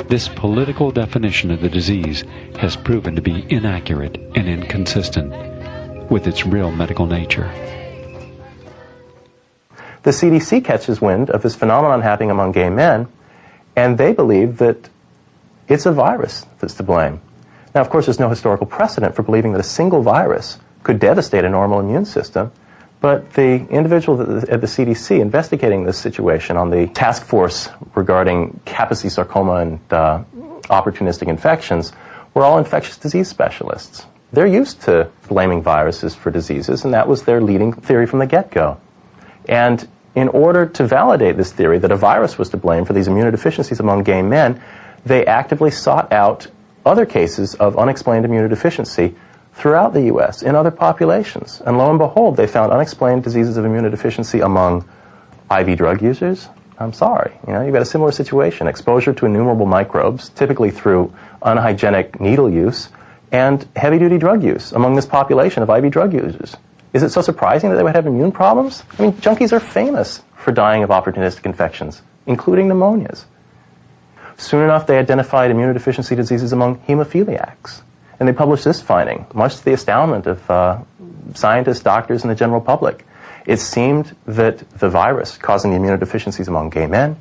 This political definition of the disease has proven to be inaccurate and inconsistent with its real medical nature. The CDC catches wind of this phenomenon happening among gay men, and they believe that it's a virus that's to blame. Now, of course, there's no historical precedent for believing that a single virus could devastate a normal immune system, but the individual at the CDC investigating this situation on the task force regarding Kaposi sarcoma and opportunistic infections were all infectious disease specialists. They're used to blaming viruses for diseases, and that was their leading theory from the get-go. And in order to validate this theory that a virus was to blame for these immunodeficiencies among gay men, they actively sought out other cases of unexplained immunodeficiency throughout the U.S. in other populations. And lo and behold, they found unexplained diseases of immunodeficiency among IV drug users. I'm sorry, you've got a similar situation. Exposure to innumerable microbes, typically through unhygienic needle use, and heavy-duty drug use among this population of IV drug users. Is it so surprising that they would have immune problems? I mean, junkies are famous for dying of opportunistic infections, including pneumonias. Soon enough, they identified immunodeficiency diseases among hemophiliacs. And they published this finding, much to the astoundment of scientists, doctors, and the general public. It seemed that the virus causing the immunodeficiencies among gay men,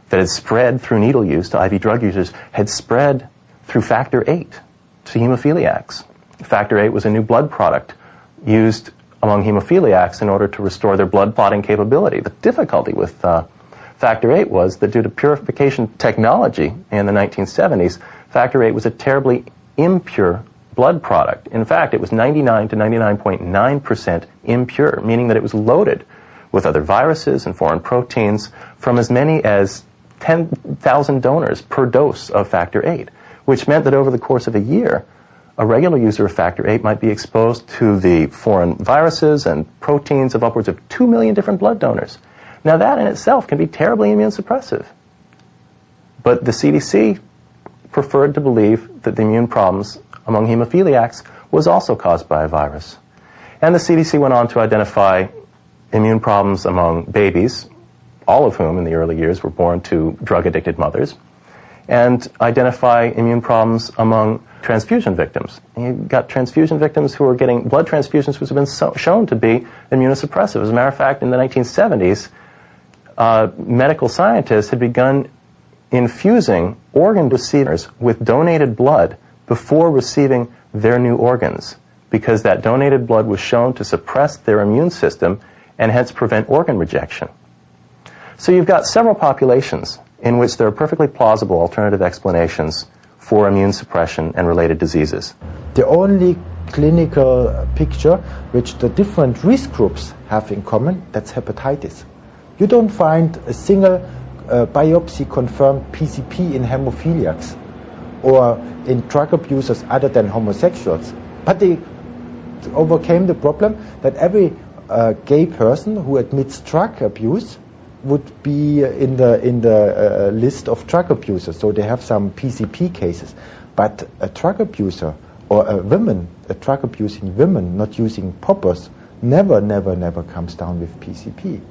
that had spread through needle use to IV drug users, had spread through factor VIII to hemophiliacs. Factor VIII was a new blood product used among hemophiliacs in order to restore their blood clotting capability. The difficulty with factor VIII was that due to purification technology in the 1970s, factor VIII was a terribly impure blood product. In fact, it was 99 to 99.9% impure, meaning that it was loaded with other viruses and foreign proteins from as many as 10,000 donors per dose of factor VIII, which meant that over the course of a year, a regular user of factor VIII might be exposed to the foreign viruses and proteins of upwards of 2 million different blood donors. Now that in itself can be terribly immune suppressive. But the CDC preferred to believe that the immune problems among hemophiliacs was also caused by a virus. And the CDC went on to identify immune problems among babies, all of whom in the early years were born to drug-addicted mothers, and identify immune problems among transfusion victims. And you've got transfusion victims who are getting blood transfusions which have been shown to be immunosuppressive. As a matter of fact, in the 1970s, medical scientists had begun infusing organ receivers with donated blood before receiving their new organs, because that donated blood was shown to suppress their immune system and hence prevent organ rejection. So you've got several populations in which there are perfectly plausible alternative explanations for immune suppression and related diseases. The only clinical picture which the different risk groups have in common, that's hepatitis. You don't find a single biopsy-confirmed PCP in hemophiliacs or in drug abusers other than homosexuals. But they overcame the problem that every gay person who admits drug abuse would be in the list of drug abusers. So they have some PCP cases. But a drug abuser or a drug abusing women not using poppers never comes down with PCP.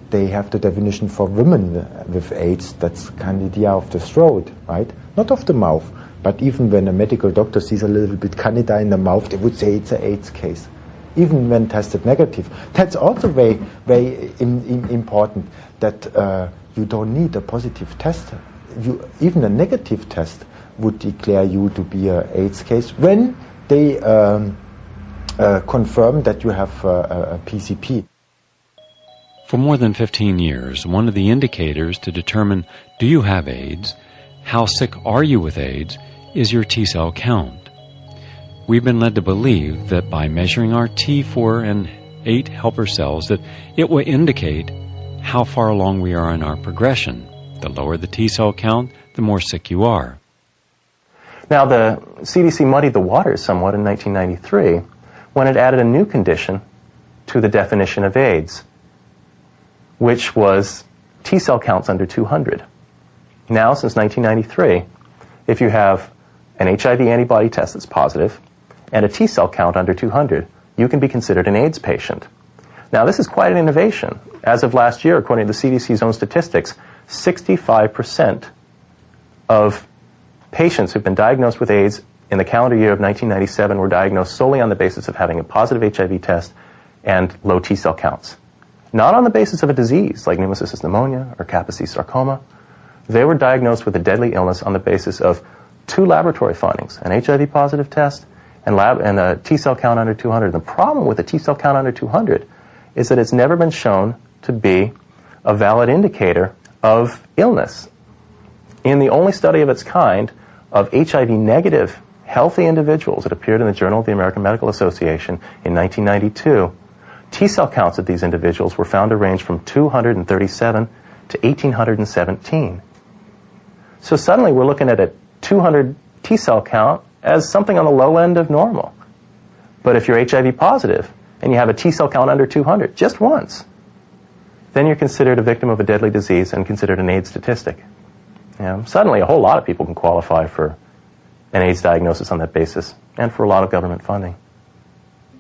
They have the definition for women with AIDS, that's candida of the throat, right? Not of the mouth, but even when a medical doctor sees a little bit candida in the mouth, they would say it's an AIDS case, even when tested negative. That's also very important, that you don't need a positive test. Even a negative test would declare you to be an AIDS case when they confirm that you have a PCP. For more than 15 years, one of the indicators to determine do you have AIDS, how sick are you with AIDS, is your T-cell count. We've been led to believe that by measuring our T4 and 8 helper cells that it will indicate how far along we are in our progression. The lower the T-cell count, the more sick you are. Now, the CDC muddied the waters somewhat in 1993 when it added a new condition to the definition of AIDS, which was T-cell counts under 200. Now, since 1993, if you have an HIV antibody test that's positive and a T-cell count under 200, you can be considered an AIDS patient. Now, this is quite an innovation. As of last year, according to the CDC's own statistics, 65% of patients who've been diagnosed with AIDS in the calendar year of 1997 were diagnosed solely on the basis of having a positive HIV test and low T-cell counts. Not on the basis of a disease like pneumocystis pneumonia or Kaposi sarcoma. They were diagnosed with a deadly illness on the basis of 2 laboratory findings, an HIV positive test and a T-cell count under 200. The problem with a T-cell count under 200 is that it's never been shown to be a valid indicator of illness. In the only study of its kind of HIV-negative healthy individuals that appeared in the Journal of the American Medical Association in 1992, T-cell counts of these individuals were found to range from 237 to 1,817. So suddenly we're looking at a 200 T-cell count as something on the low end of normal. But if you're HIV positive and you have a T-cell count under 200 just once, then you're considered a victim of a deadly disease and considered an AIDS statistic. Suddenly a whole lot of people can qualify for an AIDS diagnosis on that basis and for a lot of government funding.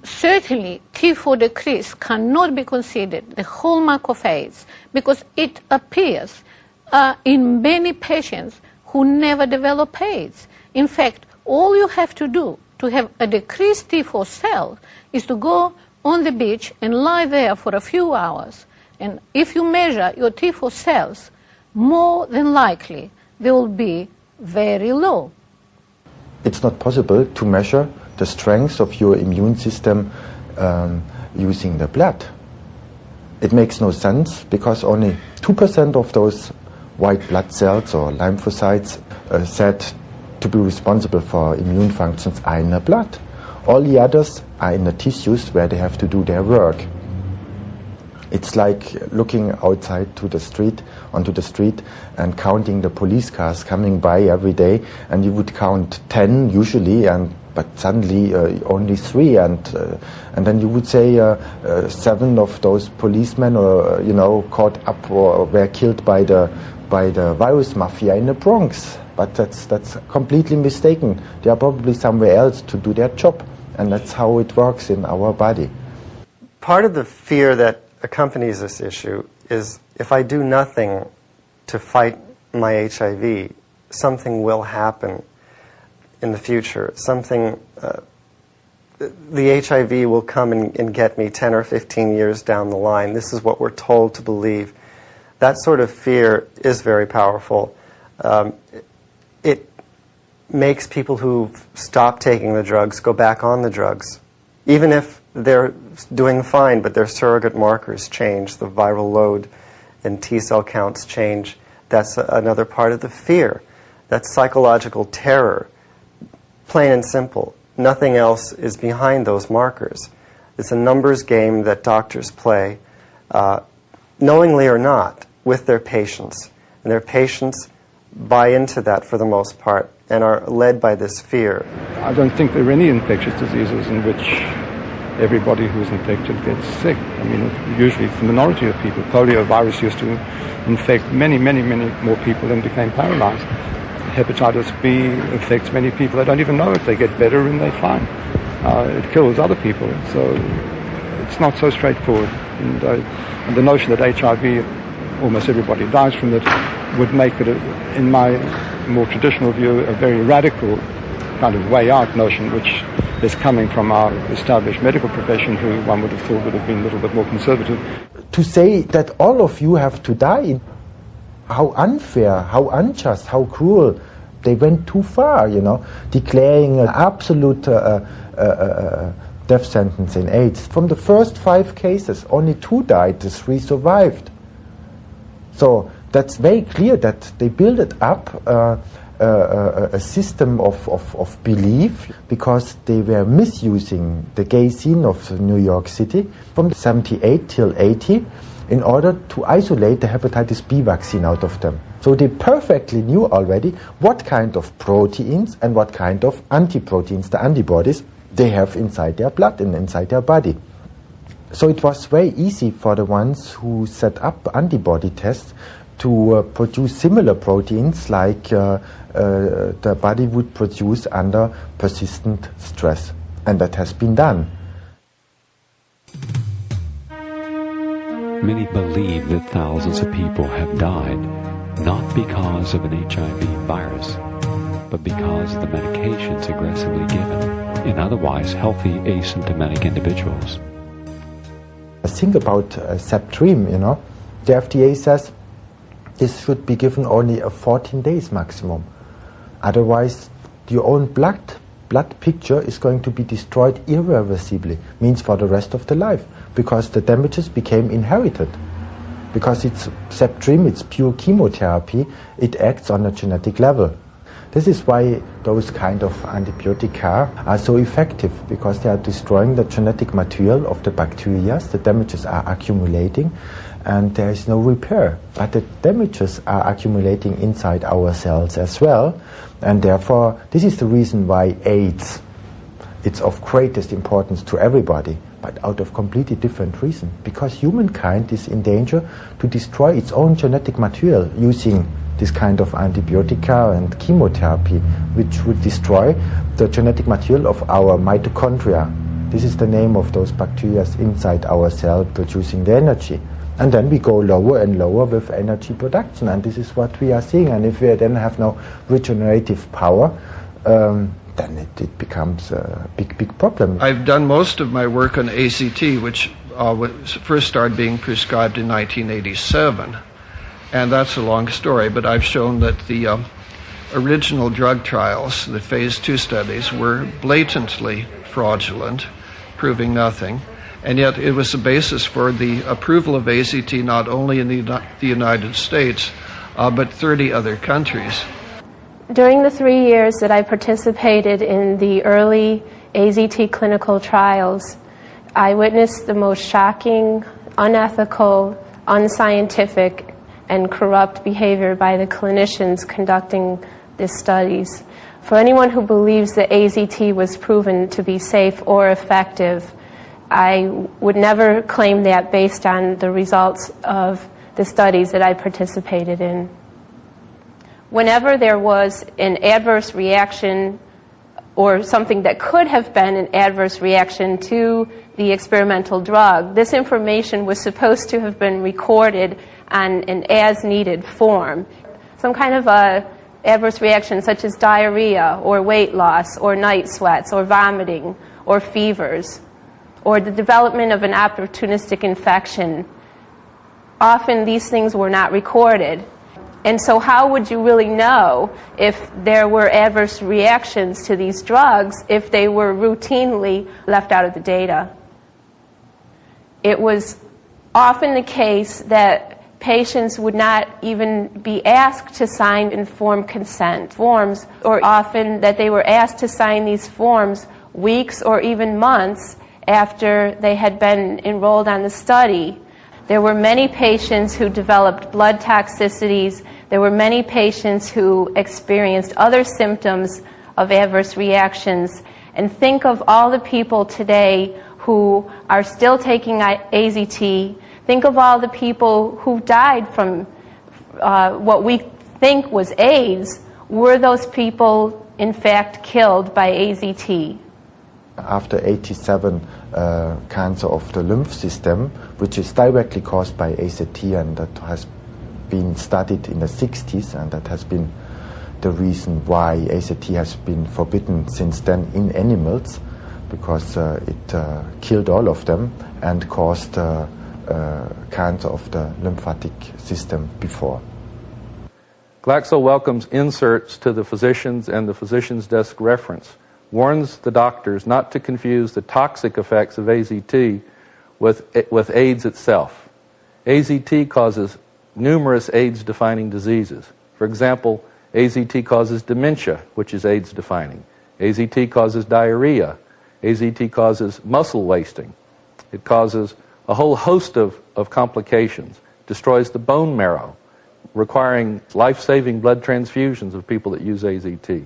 Certainly, T4 decrease cannot be considered the hallmark of AIDS because it appears in many patients who never develop AIDS. In fact, all you have to do to have a decreased T4 cell is to go on the beach and lie there for a few hours. And if you measure your T4 cells, more than likely they will be very low. It's not possible to measure the strength of your immune system using the blood. It makes no sense because only 2% of those white blood cells or lymphocytes said to be responsible for immune functions are in the blood. All the others are in the tissues where they have to do their work. It's like looking outside to the street, onto the street, and counting the police cars coming by every day, and you would count 10 usually, but suddenly only 3, and then you would say 7 of those policemen, caught up or were killed by the virus mafia in the Bronx. But that's completely mistaken. They are probably somewhere else to do their job, and that's how it works in our body. Part of the fear that accompanies this issue is if I do nothing to fight my HIV, something will happen in the future. The HIV will come and get me 10 or 15 years down the line. This is what we're told to believe. That sort of fear is very powerful. It makes people who stop taking the drugs go back on the drugs, even if they're doing fine, but their surrogate markers change, the viral load and T-cell counts change. That's another part of the fear. That's psychological terror, plain and simple. Nothing else is behind those markers. It's a numbers game that doctors play, knowingly or not, with their patients. And their patients buy into that for the most part and are led by this fear. I don't think there are any infectious diseases in which everybody who's infected gets sick. I mean, usually it's the minority of people. Poliovirus used to infect many, many, many more people than became paralyzed. Hepatitis B affects many people. They don't even know it. They get better and they're fine. It kills other people. So it's not so straightforward. And the notion that HIV, almost everybody dies from it, would make it, in my more traditional view, a very radical kind of way out notion, which is coming from our established medical profession, who one would have thought would have been a little bit more conservative. To say that all of you have to die, how unfair, how unjust, how cruel they went too far, declaring an absolute death sentence in AIDS. From the first 5 cases, only 2 died, the 3 survived. So that's very clear that they built up a system of belief because they were misusing the gay scene of New York City from 78 till 80 in order to isolate the hepatitis B vaccine out of them. So they perfectly knew already what kind of proteins and what kind of anti-proteins, the antibodies, they have inside their blood and inside their body. So it was very easy for the ones who set up antibody tests to produce similar proteins like the body would produce under persistent stress. And that has been done. Many believe that thousands of people have died not because of an HIV virus, but because of the medications aggressively given in otherwise healthy asymptomatic individuals. Think about Septrim, The FDA says this should be given only 14 days maximum. Otherwise, your own blood picture is going to be destroyed irreversibly, means for the rest of the life, because the damages became inherited. Because it's Septrim, it's pure chemotherapy, it acts on a genetic level. This is why those kind of antibiotica are so effective, because they are destroying the genetic material of the bacteria, the damages are accumulating, and there is no repair. But the damages are accumulating inside our cells as well, and therefore this is the reason why AIDS, it's of greatest importance to everybody, but out of completely different reason. Because humankind is in danger to destroy its own genetic material using this kind of antibiotica and chemotherapy, which would destroy the genetic material of our mitochondria. This is the name of those bacteria inside our cell producing the energy. And then we go lower and lower with energy production, and this is what we are seeing. And if we then have no regenerative power, then it becomes a big problem. I've done most of my work on AZT, which first started being prescribed in 1987. And that's a long story, but I've shown that the original drug trials, the phase 2 studies, were blatantly fraudulent, proving nothing. And yet it was the basis for the approval of AZT not only in the United States, but 30 other countries. During the 3 years that I participated in the early AZT clinical trials, I witnessed the most shocking, unethical, unscientific, and corrupt behavior by the clinicians conducting these studies. For anyone who believes that AZT was proven to be safe or effective, I would never claim that based on the results of the studies that I participated in. Whenever there was an adverse reaction or something that could have been an adverse reaction to the experimental drug, this information was supposed to have been recorded on an as-needed form. Some kind of adverse reaction such as diarrhea or weight loss or night sweats or vomiting or fevers or the development of an opportunistic infection. Often these things were not recorded. And so how would you really know if there were adverse reactions to these drugs if they were routinely left out of the data? It was often the case that patients would not even be asked to sign informed consent forms, or often that they were asked to sign these forms weeks or even months after they had been enrolled on the study. There were many patients who developed blood toxicities. There were many patients who experienced other symptoms of adverse reactions. And think of all the people today who are still taking AZT. Think of all the people who died from what we think was AIDS. Were those people, in fact, killed by AZT? After 87 cancer of the lymph system, which is directly caused by AZT, and that has been studied in the 60s, and that has been the reason why AZT has been forbidden since then in animals, because it killed all of them and caused cancer of the lymphatic system before. Glaxo welcomes inserts to the physicians and the physician's desk reference, warns the doctors not to confuse the toxic effects of AZT with AIDS itself. AZT causes numerous AIDS-defining diseases. For example, AZT causes dementia, which is AIDS-defining. AZT causes diarrhea. AZT causes muscle wasting. It causes a whole host of complications, destroys the bone marrow, requiring life-saving blood transfusions of people that use AZT.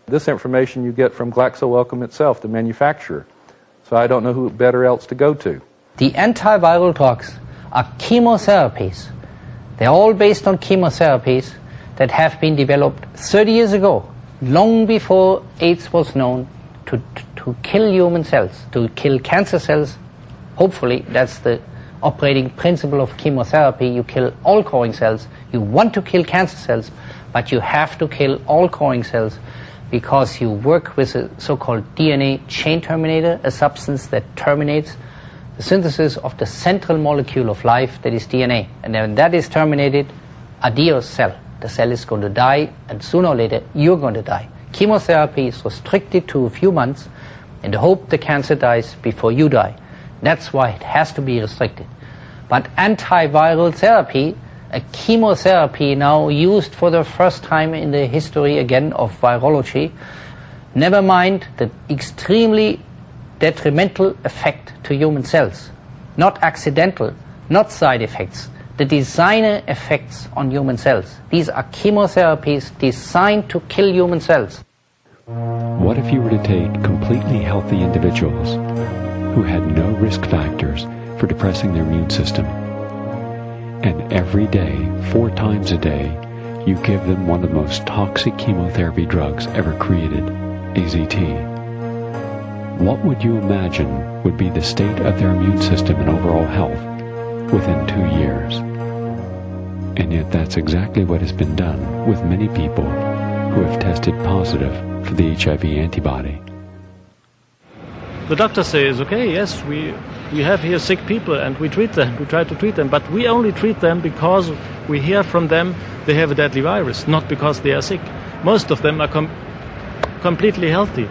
This information you get from GlaxoWellcome itself, the manufacturer. So I don't know who better else to go to. The antiviral drugs are chemotherapies. They're all based on chemotherapies that have been developed 30 years ago, long before AIDS was known, to kill human cells, to kill cancer cells. Hopefully, that's the operating principle of chemotherapy. You kill all growing cells. You want to kill cancer cells, but you have to kill all growing cells because you work with a so-called DNA chain terminator, a substance that terminates the synthesis of the central molecule of life, that is DNA. And when that is terminated, adios cell. The cell is going to die, and sooner or later, you're going to die. Chemotherapy is restricted to a few months in the hope the cancer dies before you die. That's why it has to be restricted. But antiviral therapy, a chemotherapy now used for the first time in the history again of virology, never mind the extremely detrimental effect to human cells, not accidental, not side effects, the designer effects on human cells. These are chemotherapies designed to kill human cells. What if you were to take completely healthy individuals who had no risk factors for depressing their immune system, and every day, 4 times a day, you give them one of the most toxic chemotherapy drugs ever created, AZT? What would you imagine would be the state of their immune system and overall health within 2 years? And yet that's exactly what has been done with many people who have tested positive for the HIV antibody. The doctor says, okay, yes, we have here sick people and we treat them, we try to treat them, but we only treat them because we hear from them they have a deadly virus, not because they are sick. Most of them are completely healthy.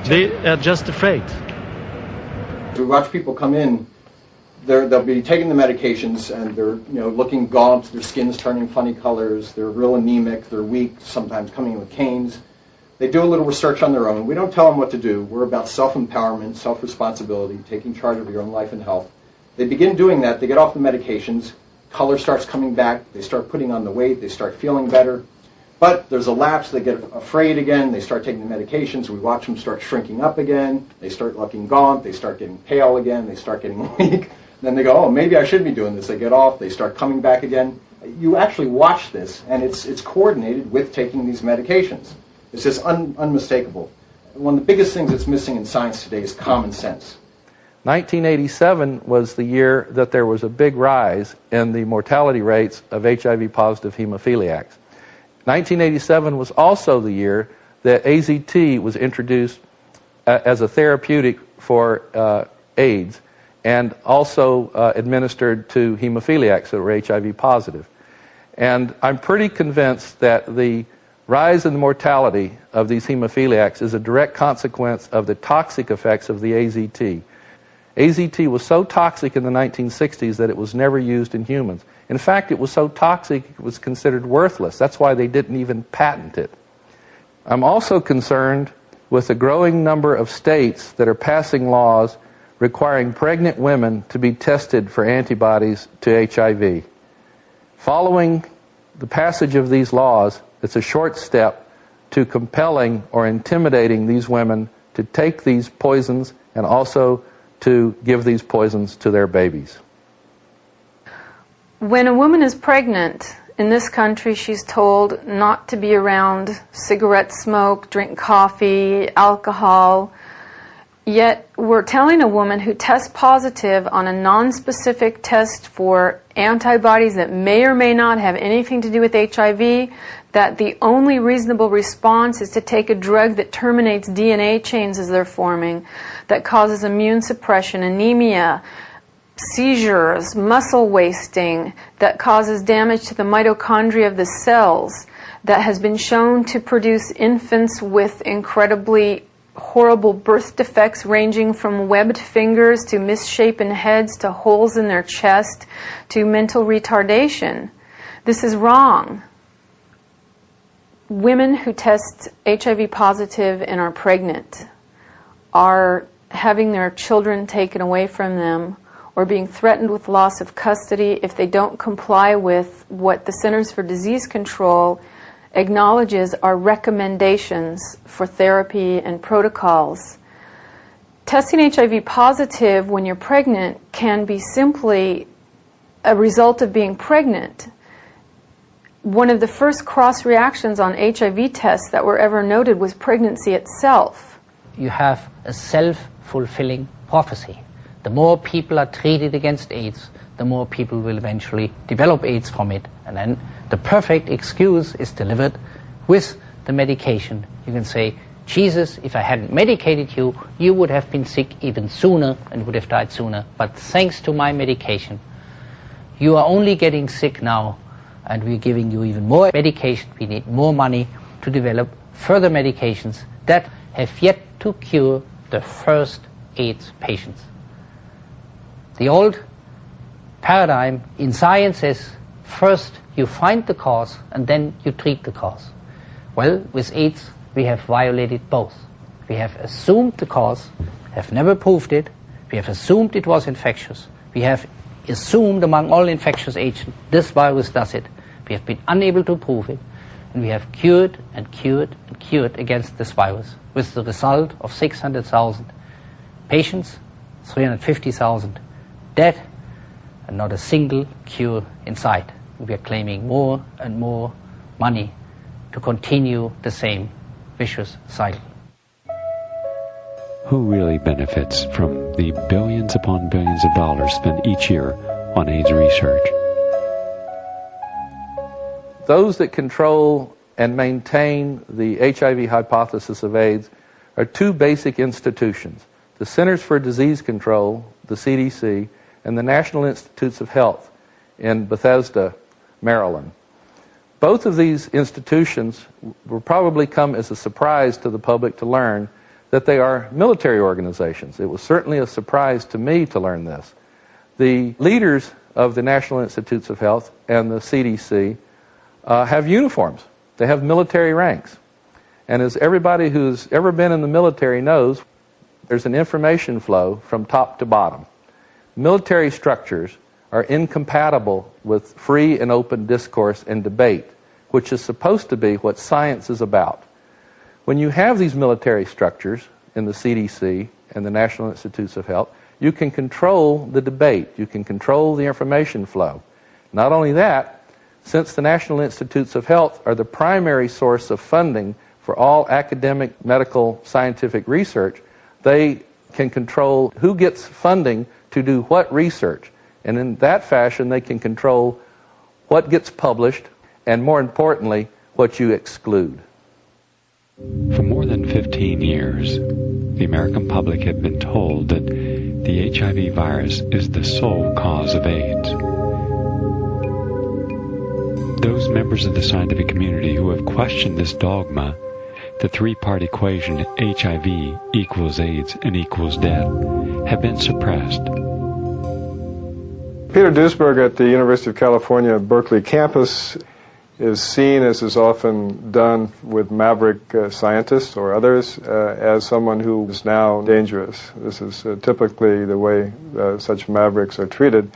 They are just afraid. We watch people come in, they'll be taking the medications and they're looking gaunt, their skin's turning funny colors, they're real anemic, they're weak, sometimes coming in with canes. They do a little research on their own. We don't tell them what to do. We're about self-empowerment, self-responsibility, taking charge of your own life and health. They begin doing that. They get off the medications. Color starts coming back. They start putting on the weight. They start feeling better. But there's a lapse. They get afraid again. They start taking the medications. We watch them start shrinking up again. They start looking gaunt. They start getting pale again. They start getting weak. Then they go, oh, maybe I should be doing this. They get off. They start coming back again. You actually watch this, and it's coordinated with taking these medications. It's just unmistakable. One of the biggest things that's missing in science today is common sense. 1987 was the year that there was a big rise in the mortality rates of HIV-positive hemophiliacs. 1987 was also the year that AZT was introduced as a therapeutic for AIDS and also administered to hemophiliacs that were HIV positive. And I'm pretty convinced that the rise in the mortality of these hemophiliacs is a direct consequence of the toxic effects of the AZT. AZT was so toxic in the 1960s that it was never used in humans. In fact, it was so toxic it was considered worthless. That's why they didn't even patent it. I'm also concerned with the growing number of states that are passing laws requiring pregnant women to be tested for antibodies to HIV. Following the passage of these laws, it's a short step to compelling or intimidating these women to take these poisons and also to give these poisons to their babies. When a woman is pregnant, in this country she's told not to be around cigarette smoke, drink coffee, alcohol. Yet we're telling a woman who tests positive on a non-specific test for antibodies that may or may not have anything to do with HIV that the only reasonable response is to take a drug that terminates DNA chains as they're forming, that causes immune suppression, anemia, seizures, muscle wasting that causes damage to the mitochondria of the cells, that has been shown to produce infants with incredibly horrible birth defects ranging from webbed fingers to misshapen heads to holes in their chest to mental retardation. This is wrong. Women who test HIV positive and are pregnant are having their children taken away from them or being threatened with loss of custody if they don't comply with what the Centers for Disease Control acknowledges are recommendations for therapy and protocols. Testing HIV positive when you're pregnant can be simply a result of being pregnant. One of the first cross-reactions on HIV tests that were ever noted was pregnancy itself. You have a self-fulfilling prophecy. The more people are treated against AIDS, the more people will eventually develop AIDS from it. And then the perfect excuse is delivered with the medication. You can say, Jesus, if I hadn't medicated you, you would have been sick even sooner and would have died sooner. But thanks to my medication, you are only getting sick now, and we're giving you even more medication. We need more money to develop further medications that have yet to cure the first AIDS patients. The old paradigm in science is first you find the cause and then you treat the cause. Well, with AIDS we have violated both. We have assumed the cause, have never proved it. We have assumed it was infectious. We have assumed among all infectious agents this virus does it. We have been unable to prove it. And we have cured and cured and cured against this virus, with the result of 600,000 patients, 350,000 dead, and not a single cure in sight. We are claiming more and more money to continue the same vicious cycle. Who really benefits from the billions upon billions of dollars spent each year on AIDS research? Those that control and maintain the HIV hypothesis of AIDS are two basic institutions: the Centers for Disease Control, the CDC, and the National Institutes of Health in Bethesda, Maryland. Both of these institutions will probably come as a surprise to the public to learn that they are military organizations. It was certainly a surprise to me to learn this. The leaders of the National Institutes of Health and the CDC have uniforms. They have military ranks. And as everybody who's ever been in the military knows, there's an information flow from top to bottom. Military structures are incompatible with free and open discourse and debate, which is supposed to be what science is about. When you have these military structures in the CDC and the National Institutes of Health, you can control the debate, you can control the information flow. Not only that, since the National Institutes of Health are the primary source of funding for all academic, medical, scientific research, they can control who gets funding to do what research. And in that fashion, they can control what gets published and, more importantly, what you exclude. For more than 15 years, the American public had been told that the HIV virus is the sole cause of AIDS. Those members of the scientific community who have questioned this dogma, the three-part equation HIV equals AIDS and equals death, have been suppressed. Peter Duisberg at the University of California, Berkeley campus is seen, as is often done with maverick scientists or others, as someone who is now dangerous. This is typically the way such mavericks are treated.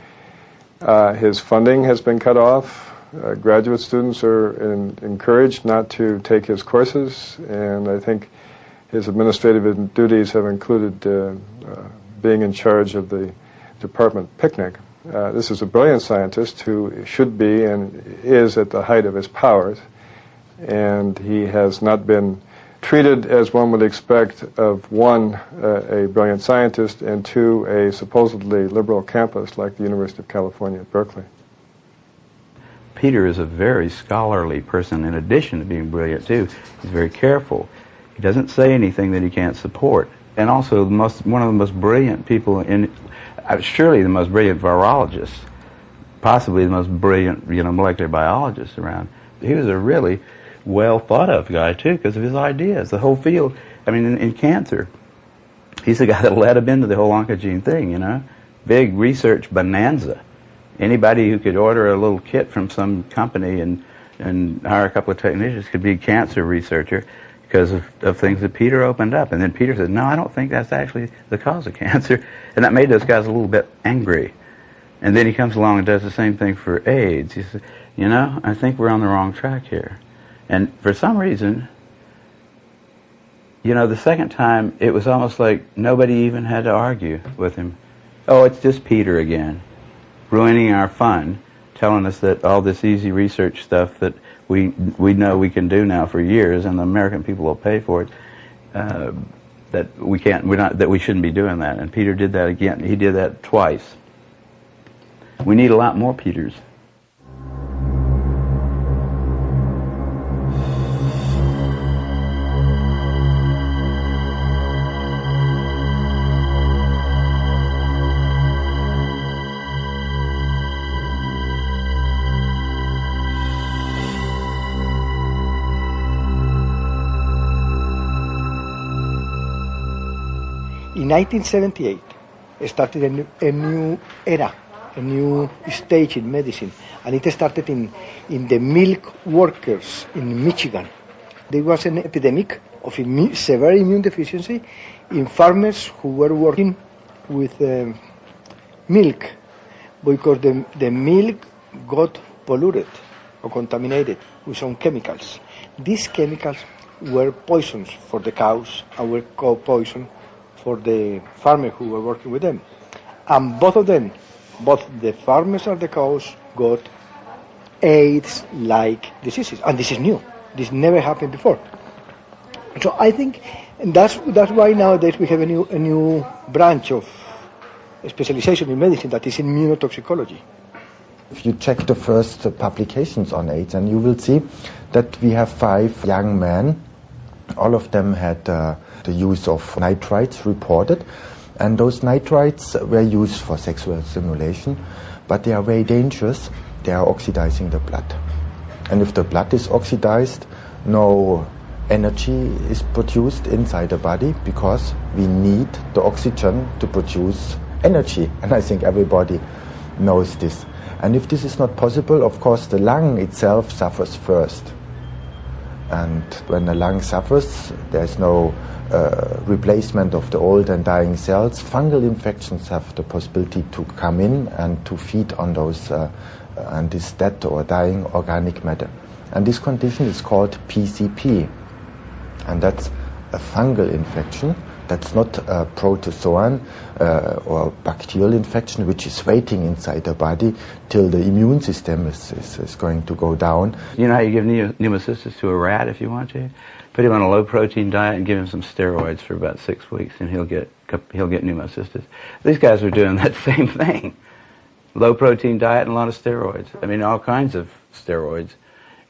His funding has been cut off. Graduate students are encouraged not to take his courses, and I think his administrative duties have included being in charge of the department picnic. This is a brilliant scientist who should be and is at the height of his powers, and he has not been treated as one would expect of one, a brilliant scientist, and two, a supposedly liberal campus like the University of California at Berkeley. Peter is a very scholarly person in addition to being brilliant too. He's very careful. He doesn't say anything that he can't support. And also one of the most brilliant people in surely the most brilliant virologist, possibly the most brilliant, molecular biologist around. He was a really well thought of guy too, because of his ideas. The whole field, I mean, in cancer, he's the guy that led him into the whole oncogene thing, Big research bonanza. Anybody who could order a little kit from some company and hire a couple of technicians could be a cancer researcher because of things that Peter opened up. And then Peter said, no, I don't think that's actually the cause of cancer. And that made those guys a little bit angry. And then he comes along and does the same thing for AIDS. He said, I think we're on the wrong track here. And for some reason, the second time, it was almost like nobody even had to argue with him. Oh, it's just Peter again, ruining our fun, telling us that all this easy research stuff that we know we can do now for years, and the American people will pay for it, that we shouldn't be doing that. And Peter did that again. He did that twice. We need a lot more Peters. In 1978, started a new era, a new stage in medicine, and it started in the milk workers in Michigan. There was an epidemic of severe immune deficiency in farmers who were working with milk, because the milk got polluted or contaminated with some chemicals. These chemicals were poisons for the cows and were poison for the farmers who were working with them. And both of them, both the farmers and the cows, got AIDS-like diseases. And this is new. This never happened before. So I think that's why nowadays we have a new branch of specialization in medicine that is immunotoxicology. If you check the first publications on AIDS, and you will see that we have 5 young men. All of them had the use of nitrites reported, and those nitrites were used for sexual stimulation, but they are very dangerous. They are oxidizing the blood. And if the blood is oxidized, no energy is produced inside the body, because we need the oxygen to produce energy. And I think everybody knows this. And if this is not possible, of course, the lung itself suffers first. And when the lung suffers, there's no replacement of the old and dying cells. Fungal infections have the possibility to come in and to feed on those and this dead or dying organic matter. And this condition is called PCP. And that's a fungal infection. That's not a protozoan or bacterial infection, which is waiting inside the body till the immune system is going to go down. You know how you give pneumocystis to a rat if you want to? Put him on a low-protein diet and give him some steroids for about 6 weeks, and he'll get pneumocystis. These guys are doing that same thing. Low-protein diet and a lot of steroids. I mean, all kinds of steroids.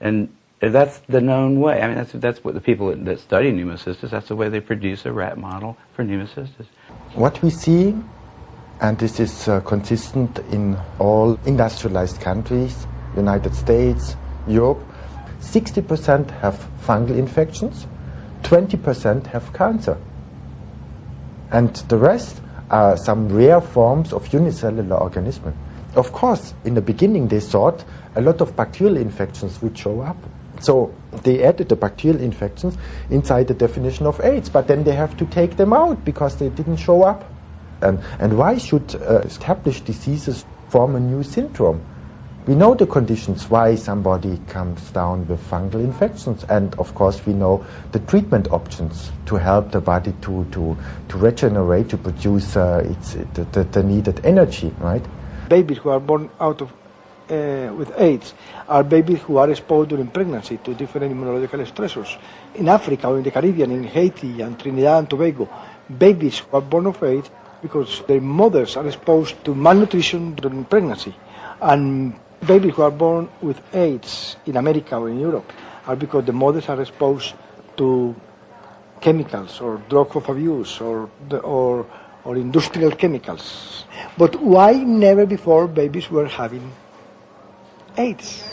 And that's the known way. I mean, that's what the people that study pneumocystis, that's the way they produce a rat model for pneumocystis. What we see, and this is consistent in all industrialized countries, United States, Europe, 60% have fungal infections, 20% have cancer. And the rest are some rare forms of unicellular organisms. Of course, in the beginning they thought a lot of bacterial infections would show up. So they added the bacterial infections inside the definition of AIDS, but then they have to take them out because they didn't show up. And why should established diseases form a new syndrome? We know the conditions why somebody comes down with fungal infections, and of course we know the treatment options to help the body to regenerate, to produce the needed energy, right? Babies who are born out of with AIDS are babies who are exposed during pregnancy to different immunological stressors. In Africa or in the Caribbean, in Haiti and Trinidad and Tobago, babies who are born of AIDS because their mothers are exposed to malnutrition during pregnancy. And babies who are born with AIDS in America or in Europe are because the mothers are exposed to chemicals or drugs of abuse or or industrial chemicals. But why never before babies were having AIDS?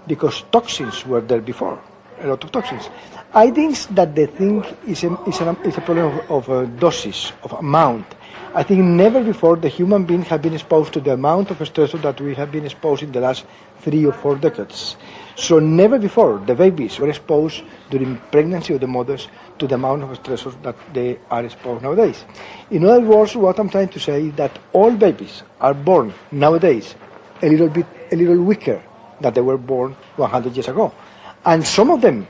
Because toxins were there before, a lot of toxins. I think that the thing is a problem of doses, of amount. I think never before the human being have been exposed to the amount of stressor that we have been exposed in the last 3 or 4 decades. So never before the babies were exposed during pregnancy of the mothers to the amount of stressors that they are exposed nowadays. In other words, what I'm trying to say is that all babies are born nowadays a little weaker than they were born 100 years ago. And some of them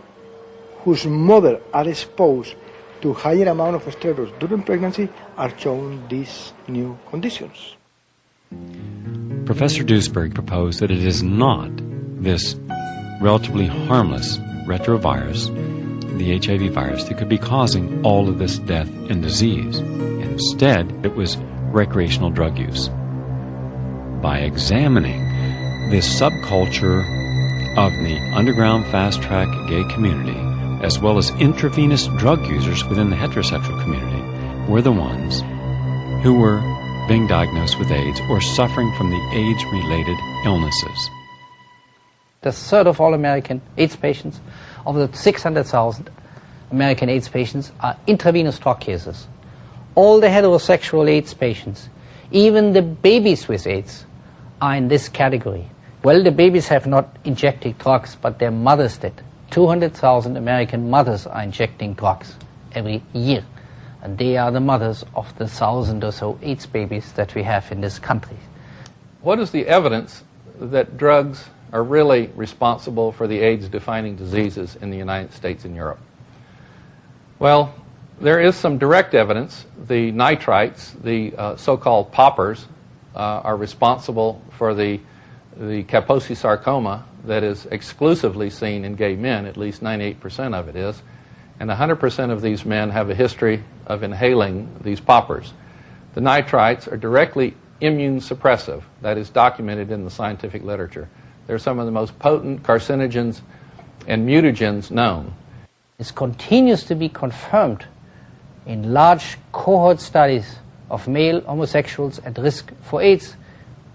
whose mother are exposed to higher amount of stressors during pregnancy are showing these new conditions. Professor Duisberg proposed that it is not this relatively harmless retrovirus, the HIV virus, that could be causing all of this death and disease. Instead, it was recreational drug use. By examining this subculture of the underground fast-track gay community, as well as intravenous drug users within the heterosexual community, were the ones who were being diagnosed with AIDS or suffering from the AIDS-related illnesses. The third of all American AIDS patients, of the 600,000 American AIDS patients, are intravenous drug users. All the heterosexual AIDS patients, even the babies with AIDS, are in this category. Well, the babies have not injected drugs, but their mothers did. 200,000 American mothers are injecting drugs every year. And they are the mothers of the 1,000 or so AIDS babies that we have in this country. What is the evidence that drugs are really responsible for the AIDS-defining diseases in the United States and Europe? Well, there is some direct evidence. The nitrites, the so-called poppers, are responsible for the Kaposi sarcoma that is exclusively seen in gay men. At least 98% of it is. And 100% of these men have a history of inhaling these poppers. The nitrites are directly immune suppressive. That is documented in the scientific literature. They're some of the most potent carcinogens and mutagens known. It continues to be confirmed in large cohort studies of male homosexuals at risk for AIDS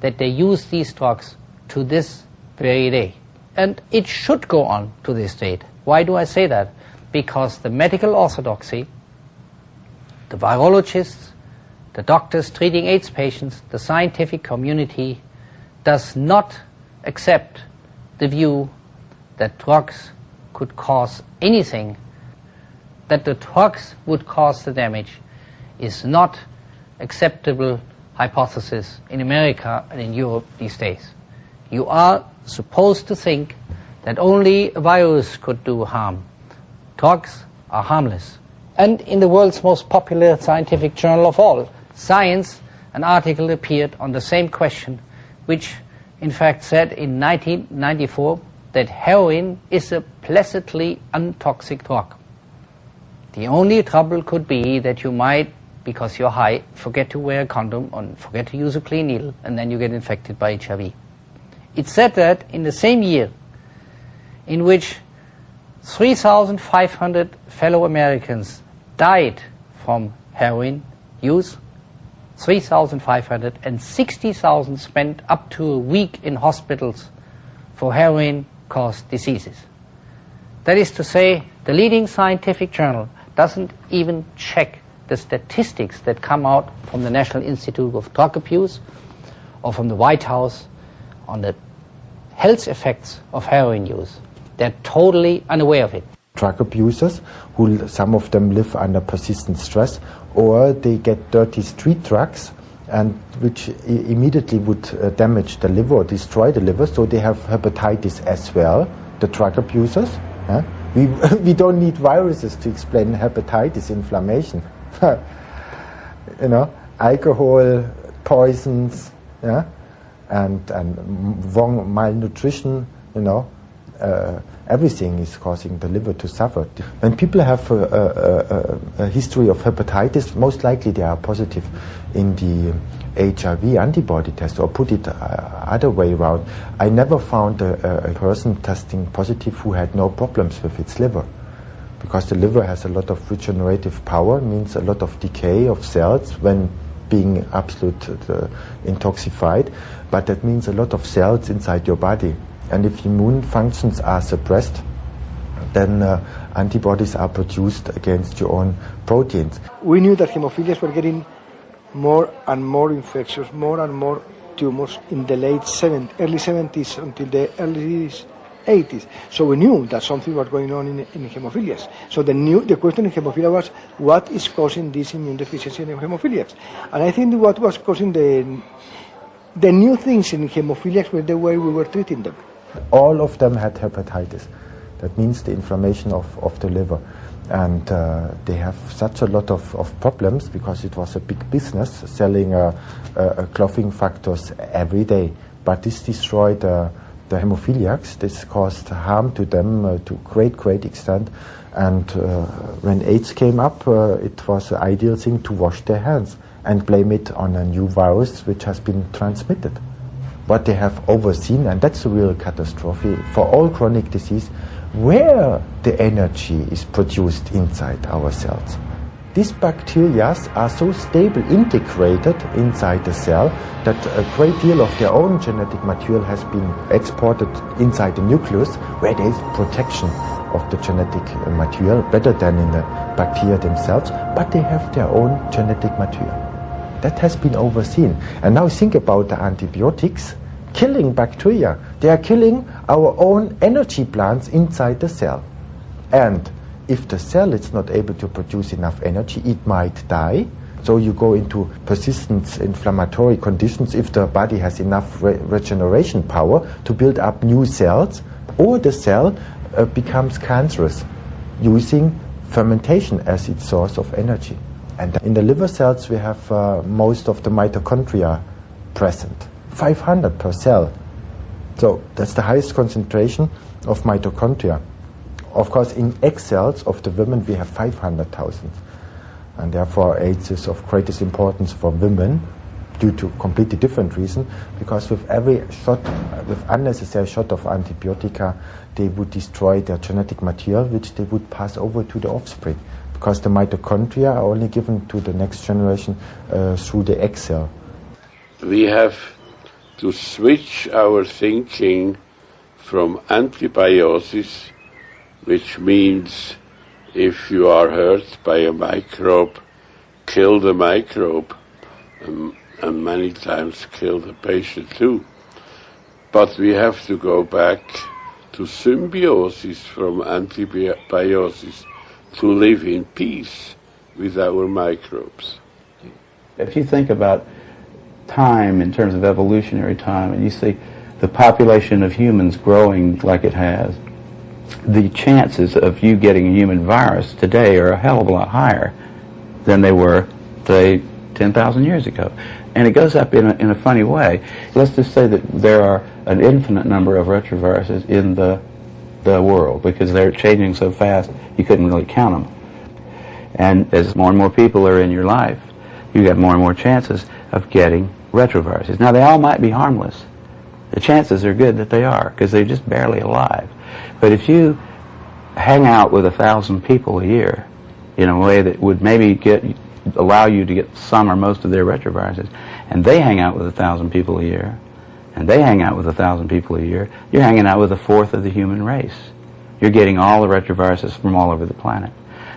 that they use these drugs to this very day. And it should go on to this date. Why do I say that? Because the medical orthodoxy, the virologists, the doctors treating AIDS patients, the scientific community does not accept the view that drugs could cause anything, that the drugs would cause the damage, is not acceptable hypothesis in America and in Europe these days. You are supposed to think that only a virus could do harm. Drugs are harmless. And in the world's most popular scientific journal of all, Science, an article appeared on the same question, which in fact said in 1994 that heroin is a placidly untoxic drug. The only trouble could be that you might, because you're high, forget to wear a condom and forget to use a clean needle, and then you get infected by HIV. It said that in the same year in which 3,500 fellow Americans died from heroin use, 3,500, and 60,000 spent up to a week in hospitals for heroin-caused diseases. That is to say, the leading scientific journal doesn't even check the statistics that come out from the National Institute of Drug Abuse or from the White House on the health effects of heroin use. They're totally unaware of it. Drug abusers, who some of them live under persistent stress, or they get dirty street drugs, and which immediately would damage the liver or destroy the liver, so they have hepatitis as well, the drug abusers. We don't need viruses to explain hepatitis, inflammation. You know, alcohol, poisons, and wrong malnutrition, you know. Everything is causing the liver to suffer. When people have a history of hepatitis, most likely they are positive in the HIV antibody test, or put it other way around. I never found a person testing positive who had no problems with its liver. because the liver has a lot of regenerative power, means a lot of decay of cells when being absolute intoxicated, but that means a lot of cells inside your body. And if immune functions are suppressed, then antibodies are produced against your own proteins. We knew that hemophiliacs were getting more and more infectious, more and more tumors in the early 70s until the early 80s. So we knew that something was going on in hemophiliacs. So the question in hemophilia was, what is causing this immune deficiency in hemophiliacs? And I think what was causing the new things in hemophiliacs was the way we were treating them. All of them had hepatitis. That means the inflammation of the liver. And they have such a lot of problems because it was a big business selling clotting factors every day. But this destroyed the hemophiliacs. This caused harm to them to great extent. And when AIDS came up, it was an ideal thing to wash their hands and blame it on a new virus which has been transmitted. What they have overseen, and that's a real catastrophe for all chronic disease, where the energy is produced inside our cells. These bacteria are so stable, integrated inside the cell, that a great deal of their own genetic material has been exported inside the nucleus, where there is protection of the genetic material, better than in the bacteria themselves, but they have their own genetic material. That has been overseen. And now think about the antibiotics killing bacteria. They are killing our own energy plants inside the cell. And if the cell is not able to produce enough energy, it might die. So you go into persistent inflammatory conditions if the body has enough regeneration power to build up new cells, or the cell becomes cancerous using fermentation as its source of energy. And in the liver cells we have most of the mitochondria present. 500 per cell. So that's the highest concentration of mitochondria. Of course, in egg cells of the women we have 500,000. And therefore AIDS is of greatest importance for women due to completely different reason, because with every shot, with unnecessary shot of antibiotica, they would destroy their genetic material which they would pass over to the offspring, because the mitochondria are only given to the next generation through the egg cell. We have to switch our thinking from antibiosis, which means if you are hurt by a microbe, kill the microbe, and many times kill the patient too. But we have to go back to symbiosis from antibiosis to live in peace with our microbes. If you think about time in terms of evolutionary time, and you see the population of humans growing like it has, the chances of you getting a human virus today are a hell of a lot higher than they were, say, 10,000 years ago. And it goes up in a funny way. Let's just say that there are an infinite number of retroviruses in the world, because they're changing so fast you couldn't really count them. And as more and more people are in your life, you get more and more chances of getting retroviruses. Now, they all might be harmless. The chances are good that they are, because they're just barely alive. But if you hang out with 1,000 people a year in a way that would maybe allow you to get some or most of their retroviruses, and they hang out with 1,000 people a year, and they hang out with 1,000 people a year, you're hanging out with a fourth of the human race. You're getting all the retroviruses from all over the planet.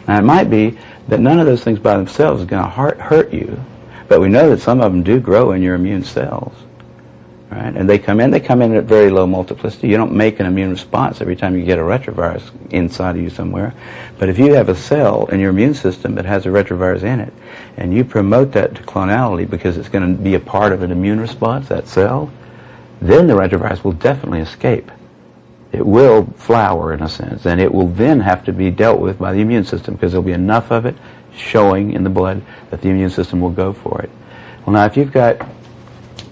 Now, it might be that none of those things by themselves is going to hurt you, but we know that some of them do grow in your immune cells, right? And they come in at very low multiplicity. You don't make an immune response every time you get a retrovirus inside of you somewhere. But if you have a cell in your immune system that has a retrovirus in it, and you promote that to clonality because it's going to be a part of an immune response, that cell, then the retrovirus will definitely escape. It will flower, in a sense, and it will then have to be dealt with by the immune system, because there'll be enough of it showing in the blood that the immune system will go for it. Well, now, if you've got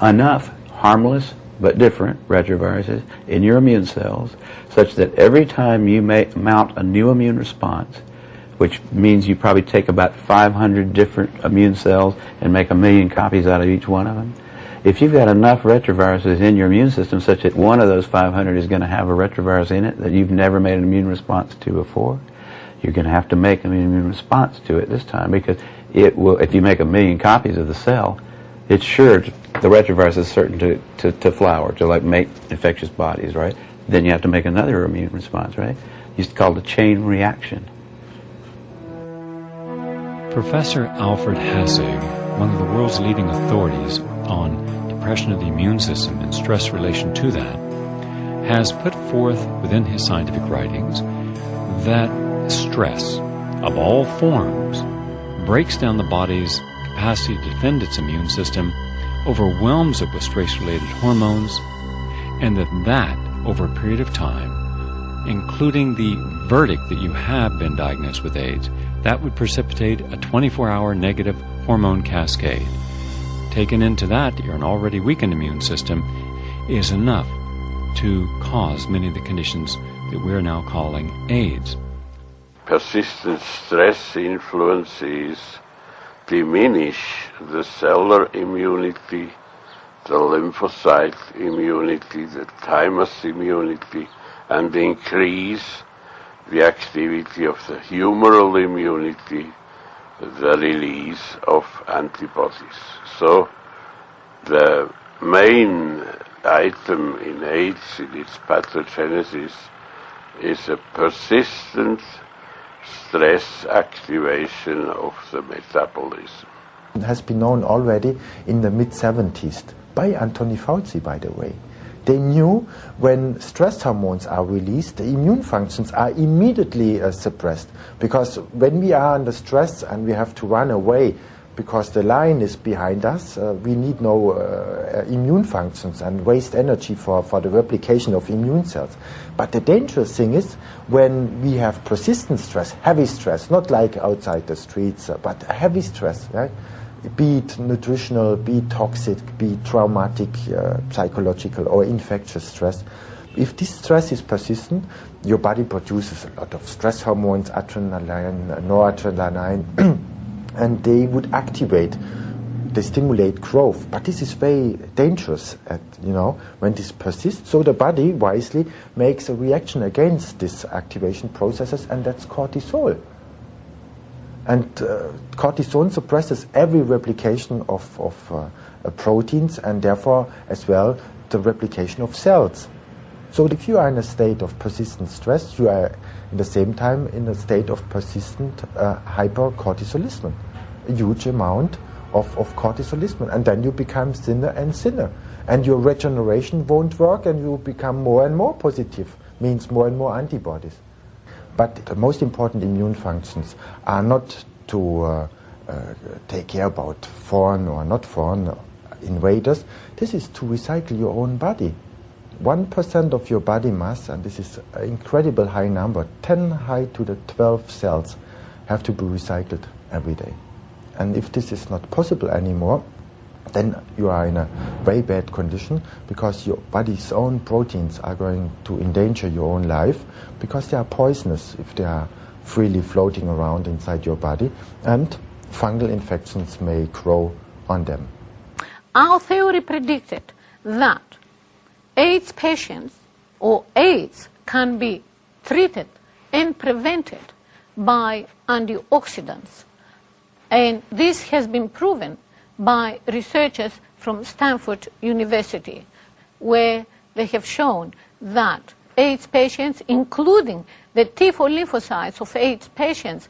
enough harmless but different retroviruses in your immune cells, such that every time you mount a new immune response, which means you probably take about 500 different immune cells and make 1 million copies out of each one of them, if you've got enough retroviruses in your immune system such that one of those 500 is going to have a retrovirus in it that you've never made an immune response to before, You're going to have to make an immune response to it this time, because it will. If you make 1 million copies of the cell, it's sure the retrovirus is certain to flower, to like make infectious bodies, right? Then you have to make another immune response, right? It's called a chain reaction. Professor Alfred Hassig, one of the world's leading authorities on depression of the immune system and stress relation to that, has put forth within his scientific writings that stress of all forms breaks down the body's capacity to defend its immune system, overwhelms it with stress-related hormones, and that over a period of time, including the verdict that you have been diagnosed with AIDS, that would precipitate a 24-hour negative hormone cascade. Taken into that, you're an already weakened immune system, is enough to cause many of the conditions that we're now calling AIDS. Persistent stress influences diminish the cellular immunity, the lymphocyte immunity, the thymus immunity, and increase the activity of the humoral immunity, the release of antibodies. So the main item in AIDS, in its pathogenesis, is a persistent stress activation of the metabolism. It has been known already in the mid-70s by Anthony Fauci, by the way. They knew when stress hormones are released, the immune functions are immediately suppressed. Because when we are under stress and we have to run away because the lion is behind us, we need no immune functions and waste energy for the replication of immune cells. But the dangerous thing is when we have persistent stress, heavy stress, not like outside the streets, but heavy stress, right? Be it nutritional, be it toxic, be it traumatic, psychological or infectious stress. If this stress is persistent, your body produces a lot of stress hormones, adrenaline, noradrenaline, and they would activate, they stimulate growth. But this is very dangerous, when this persists. So the body wisely makes a reaction against these activation processes, and that's cortisol. And cortisol suppresses every replication of proteins and therefore as well the replication of cells. So if you are in a state of persistent stress, you are at the same time in a state of persistent hypercortisolism, a huge amount of cortisolism, and then you become thinner and thinner. And your regeneration won't work and you become more and more positive, means more and more antibodies. But the most important immune functions are not to take care about foreign or not foreign invaders. This is to recycle your own body. 1% of your body mass, and this is an incredible high number, 10 high to the 12 cells have to be recycled every day. And if this is not possible anymore, then you are in a very bad condition because your body's own proteins are going to endanger your own life because they are poisonous if they are freely floating around inside your body, and fungal infections may grow on them. Our theory predicted that AIDS patients or AIDS can be treated and prevented by antioxidants. And this has been proven by researchers from Stanford University, where they have shown that AIDS patients, including the T4 lymphocytes of AIDS patients,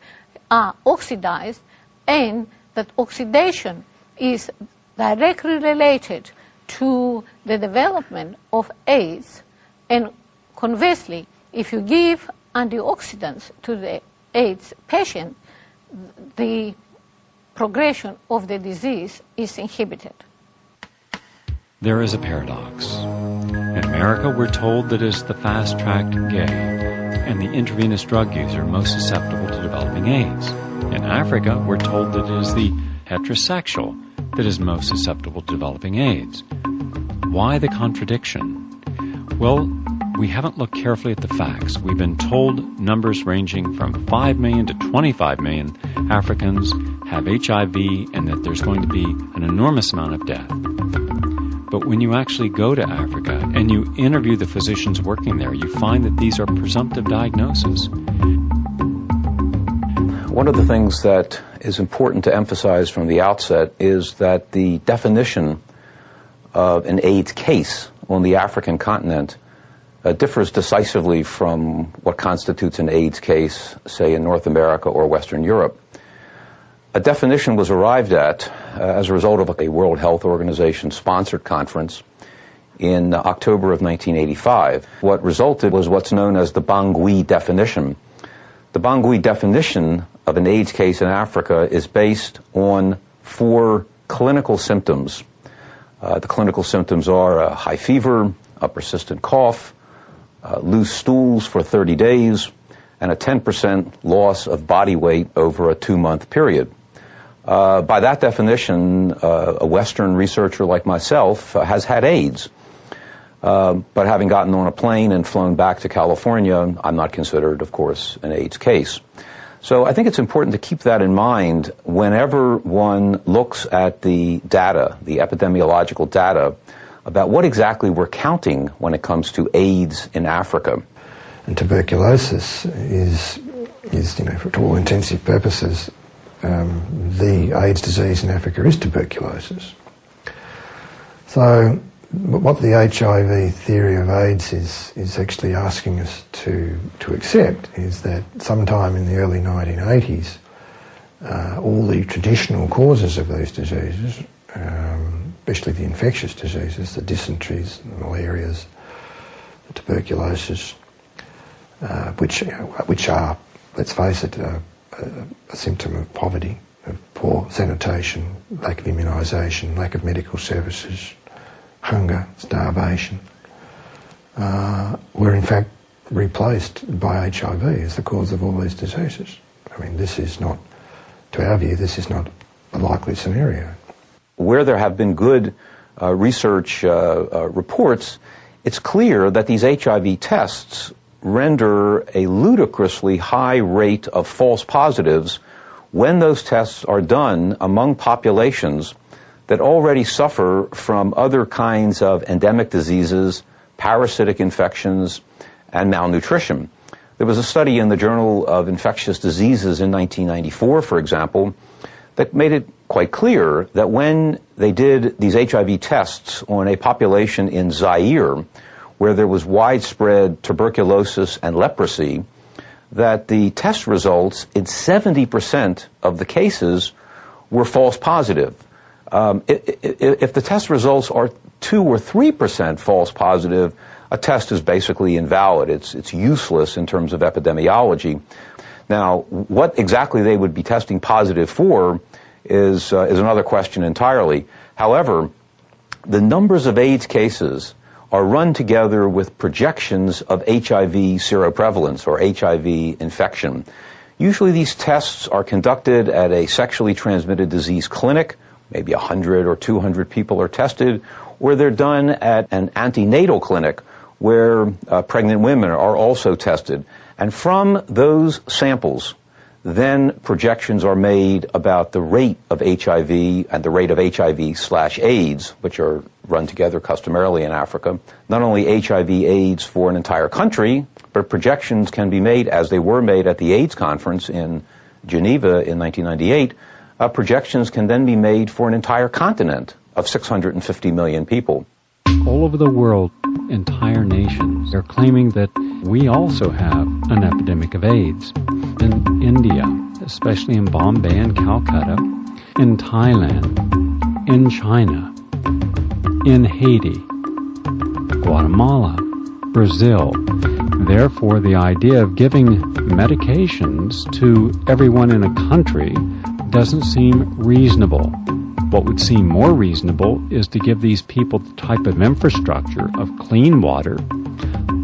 are oxidized, and that oxidation is directly related to the development of AIDS. And conversely, if you give antioxidants to the AIDS patient, the progression of the disease is inhibited. There is a paradox. In America, we're told that it's the fast-tracked gay and the intravenous drug user most susceptible to developing AIDS. In Africa, we're told that it is the heterosexual that is most susceptible to developing AIDS. Why the contradiction? Well, we haven't looked carefully at the facts. We've been told numbers ranging from 5 million to 25 million Africans have HIV and that there's going to be an enormous amount of death. But when you actually go to Africa and you interview the physicians working there, you find that these are presumptive diagnoses. One of the things that is important to emphasize from the outset is that the definition of an AIDS case on the African continent differs decisively from what constitutes an AIDS case, say, in North America or Western Europe. A definition was arrived at as a result of a World Health Organization sponsored conference in October of 1985. What resulted was what's known as the Bangui definition. The Bangui definition of an AIDS case in Africa is based on 4 clinical symptoms. The clinical symptoms are a high fever, a persistent cough, loose stools for 30 days, and a 10% loss of body weight over a 2-month period. By that definition, a Western researcher like myself has had AIDS. But having gotten on a plane and flown back to California, I'm not considered, of course, an AIDS case. So I think it's important to keep that in mind whenever one looks at the data, the epidemiological data, about what exactly we're counting when it comes to AIDS in Africa. And tuberculosis is for all intensive purposes, the AIDS disease in Africa is tuberculosis. So what the HIV theory of AIDS is actually asking us to accept is that sometime in the early 1980s, all the traditional causes of these diseases, especially the infectious diseases, the dysenteries, the malarias, the tuberculosis, which are, let's face it, a symptom of poverty, of poor sanitation, lack of immunisation, lack of medical services, hunger, starvation, were in fact replaced by HIV as the cause of all these diseases. I mean, this is not, to our view, this is not a likely scenario. Where there have been good research reports, it's clear that these HIV tests render a ludicrously high rate of false positives when those tests are done among populations that already suffer from other kinds of endemic diseases, parasitic infections, and malnutrition. There was a study in the Journal of Infectious Diseases in 1994, for example, that made it quite clear that when they did these HIV tests on a population in Zaire, where there was widespread tuberculosis and leprosy, that the test results in 70% of the cases were false positive. If the test results are 2 or 3% false positive, a test is basically invalid. It's useless in terms of epidemiology. Now, what exactly they would be testing positive for is another question entirely. However, the numbers of AIDS cases are run together with projections of HIV seroprevalence or HIV infection. Usually these tests are conducted at a sexually transmitted disease clinic. Maybe 100 or 200 people are tested, or they're done at an antenatal clinic where pregnant women are also tested. And from those samples, then projections are made about the rate of HIV and the rate of HIV/AIDS, which are run together customarily in Africa. Not only HIV/AIDS for an entire country, but projections can be made, as they were made at the AIDS conference in Geneva in 1998. Projections can then be made for an entire continent of 650 million people. All over the world, entire nations are claiming that we also have an epidemic of AIDS. In India, especially in Bombay and Calcutta, in Thailand, in China, in Haiti, Guatemala, Brazil. Therefore, the idea of giving medications to everyone in a country doesn't seem reasonable. What would seem more reasonable is to give these people the type of infrastructure of clean water,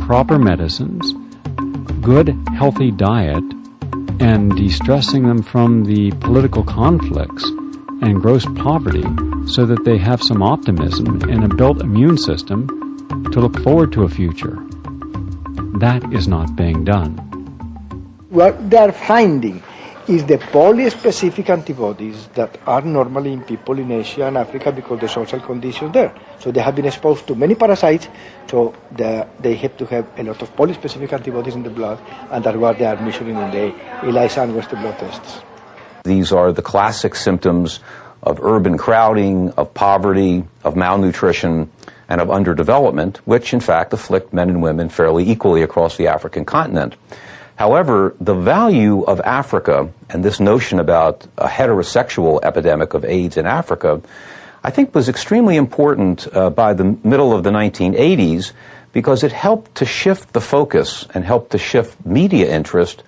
proper medicines, good, healthy diet, and de-stressing them from the political conflicts and gross poverty so that they have some optimism and a built immune system to look forward to a future. That is not being done. What they are finding is the polyspecific antibodies that are normally in people in Asia and Africa because the social conditions there. So they have been exposed to many parasites, so they have to have a lot of polyspecific antibodies in the blood, and that's what they are measuring in the ELISA and Western blot tests. These are the classic symptoms of urban crowding, of poverty, of malnutrition, and of underdevelopment, which in fact afflict men and women fairly equally across the African continent. However, the value of Africa and this notion about a heterosexual epidemic of AIDS in Africa, I think was extremely important by the middle of the 1980s because it helped to shift the focus and helped to shift media interest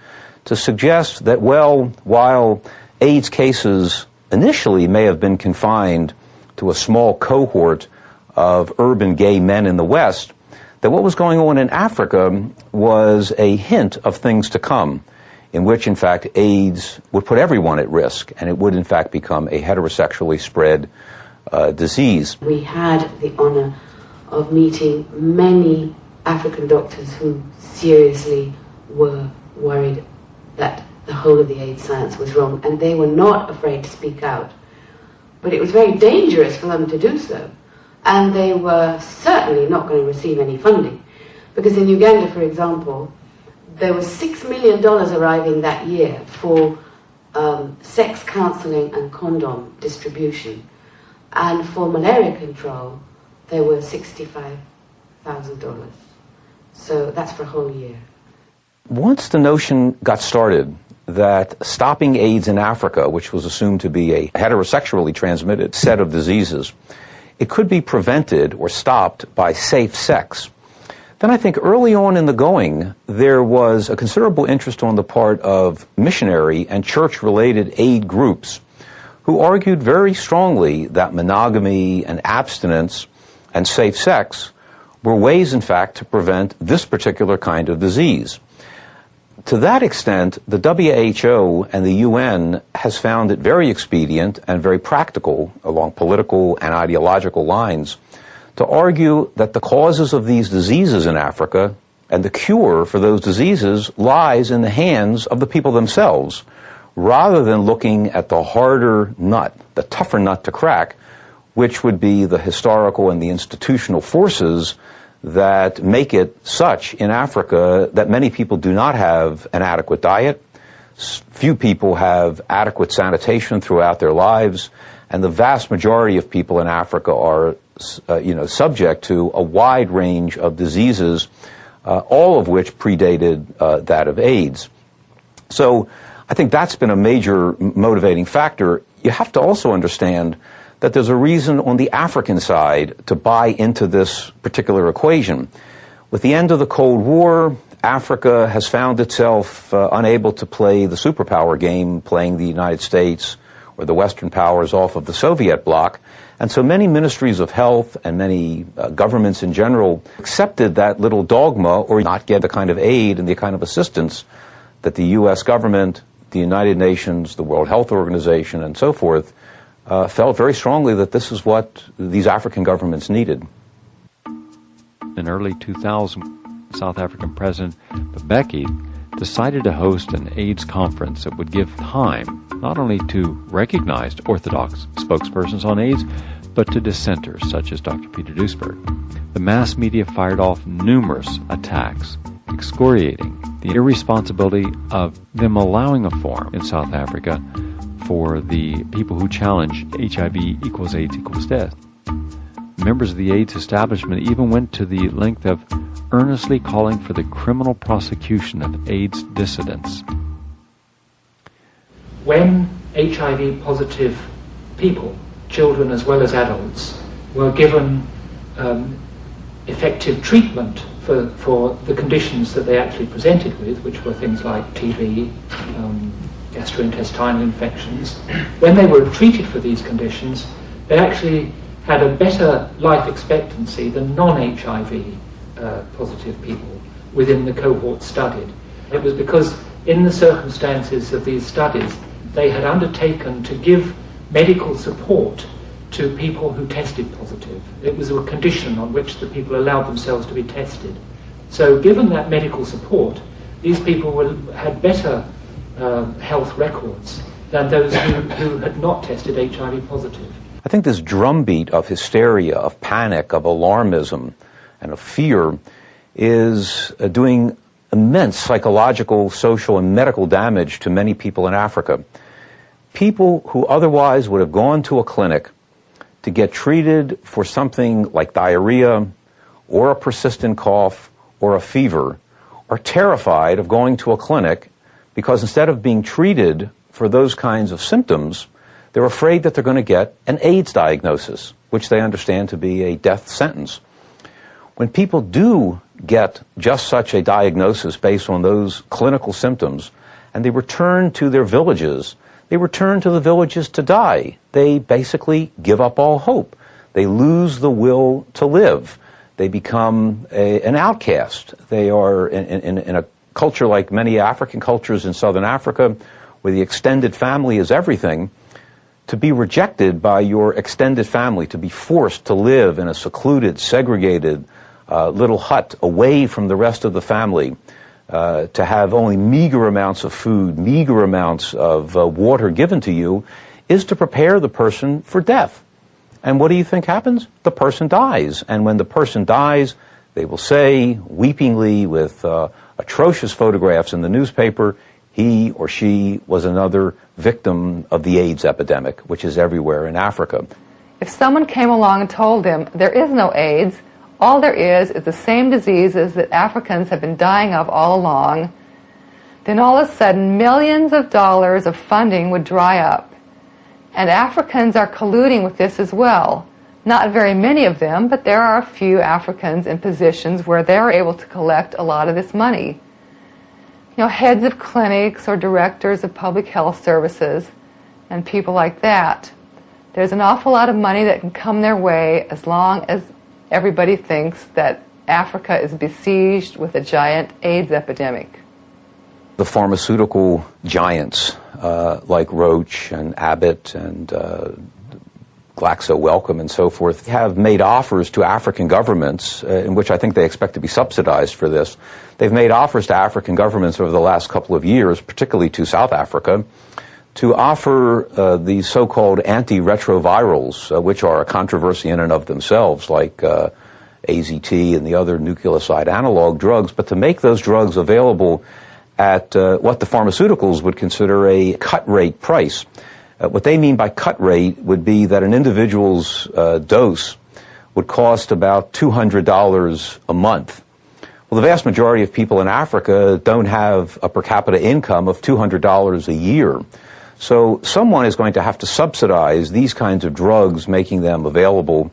to suggest that, well, while AIDS cases initially may have been confined to a small cohort of urban gay men in the West, that what was going on in Africa was a hint of things to come, in which, in fact, AIDS would put everyone at risk, and it would, in fact, become a heterosexually spread disease. We had the honor of meeting many African doctors who seriously were worried that the whole of the AIDS science was wrong, and they were not afraid to speak out. But it was very dangerous for them to do so. And they were certainly not going to receive any funding. Because in Uganda, for example, there was $6 million arriving that year for sex counseling and condom distribution. And for malaria control, there were $65,000. So that's for a whole year. Once the notion got started that stopping AIDS in Africa, which was assumed to be a heterosexually transmitted set of diseases, it could be prevented or stopped by safe sex, then I think early on in the going, there was a considerable interest on the part of missionary and church-related aid groups who argued very strongly that monogamy and abstinence and safe sex were ways, in fact, to prevent this particular kind of disease. To that extent, the WHO and the UN has found it very expedient and very practical along political and ideological lines to argue that the causes of these diseases in Africa and the cure for those diseases lies in the hands of the people themselves, rather than looking at the harder nut, the tougher nut to crack, which would be the historical and the institutional forces that make it such in Africa that many people do not have an adequate diet, few people have adequate sanitation throughout their lives, and the vast majority of people in Africa are subject to a wide range of diseases, all of which predated that of AIDS. So I think that's been a major motivating factor. You have to also understand that there's a reason on the African side to buy into this particular equation. With the end of the Cold War, Africa has found itself unable to play the superpower game, playing the United States or the Western powers off of the Soviet bloc. And so many ministries of health and many governments in general accepted that little dogma or not get the kind of aid and the kind of assistance that the U.S. government, the United Nations, the World Health Organization, and so forth felt very strongly that this is what these African governments needed. In early 2000, South African President Mbeki decided to host an AIDS conference that would give time not only to recognized orthodox spokespersons on AIDS, but to dissenters such as Dr. Peter Duesberg. The mass media fired off numerous attacks, excoriating the irresponsibility of them allowing a forum in South Africa for the people who challenge HIV equals AIDS equals death. Members of the AIDS establishment even went to the length of earnestly calling for the criminal prosecution of AIDS dissidents. When HIV positive people, children as well as adults, were given effective treatment for the conditions that they actually presented with, which were things like TB, gastrointestinal infections, when they were treated for these conditions, they actually had a better life expectancy than non-HIV positive people within the cohort studied. It was because in the circumstances of these studies, they had undertaken to give medical support to people who tested positive. It was a condition on which the people allowed themselves to be tested. So given that medical support, these people had better health records than those who had not tested HIV positive. I think this drumbeat of hysteria, of panic, of alarmism, and of fear is doing immense psychological, social, and medical damage to many people in Africa. People who otherwise would have gone to a clinic to get treated for something like diarrhea or a persistent cough or a fever are terrified of going to a clinic because instead of being treated for those kinds of symptoms, they're afraid that they're going to get an AIDS diagnosis, which they understand to be a death sentence. When people do get just such a diagnosis based on those clinical symptoms, and they return to their villages, they return to the villages to die. They basically give up all hope. They lose the will to live. They become an outcast. They are in a culture like many African cultures in southern Africa, where the extended family is everything. To be rejected by your extended family, to be forced to live in a secluded, segregated little hut away from the rest of the family, to have only meager amounts of food, meager amounts of water given to you, is to prepare the person for death. And what do you think happens? The person dies. And when the person dies, they will say, weepingly, with atrocious photographs in the newspaper, he or she was another victim of the AIDS epidemic, which is everywhere in Africa. If someone came along and told them there is no AIDS, all there is the same diseases that Africans have been dying of all along, then all of a sudden millions of dollars of funding would dry up. And Africans are colluding with this as well. Not very many of them, but there are a few Africans in positions where they're able to collect a lot of this money. You know, heads of clinics or directors of public health services and people like that. There's an awful lot of money that can come their way as long as everybody thinks that Africa is besieged with a giant AIDS epidemic. The pharmaceutical giants like Roche and Abbott and Glaxo Wellcome and so forth have made offers to African governments, in which I think they expect to be subsidized for this. They've made offers to African governments over the last couple of years, particularly to South Africa, to offer these so-called antiretrovirals, which are a controversy in and of themselves, like AZT and the other nucleoside analog drugs, but to make those drugs available at what the pharmaceuticals would consider a cut rate price. What they mean by cut rate would be that an individual's dose would cost about $200 a month. Well, the vast majority of people in Africa don't have a per capita income of $200 a year. So someone is going to have to subsidize these kinds of drugs, making them available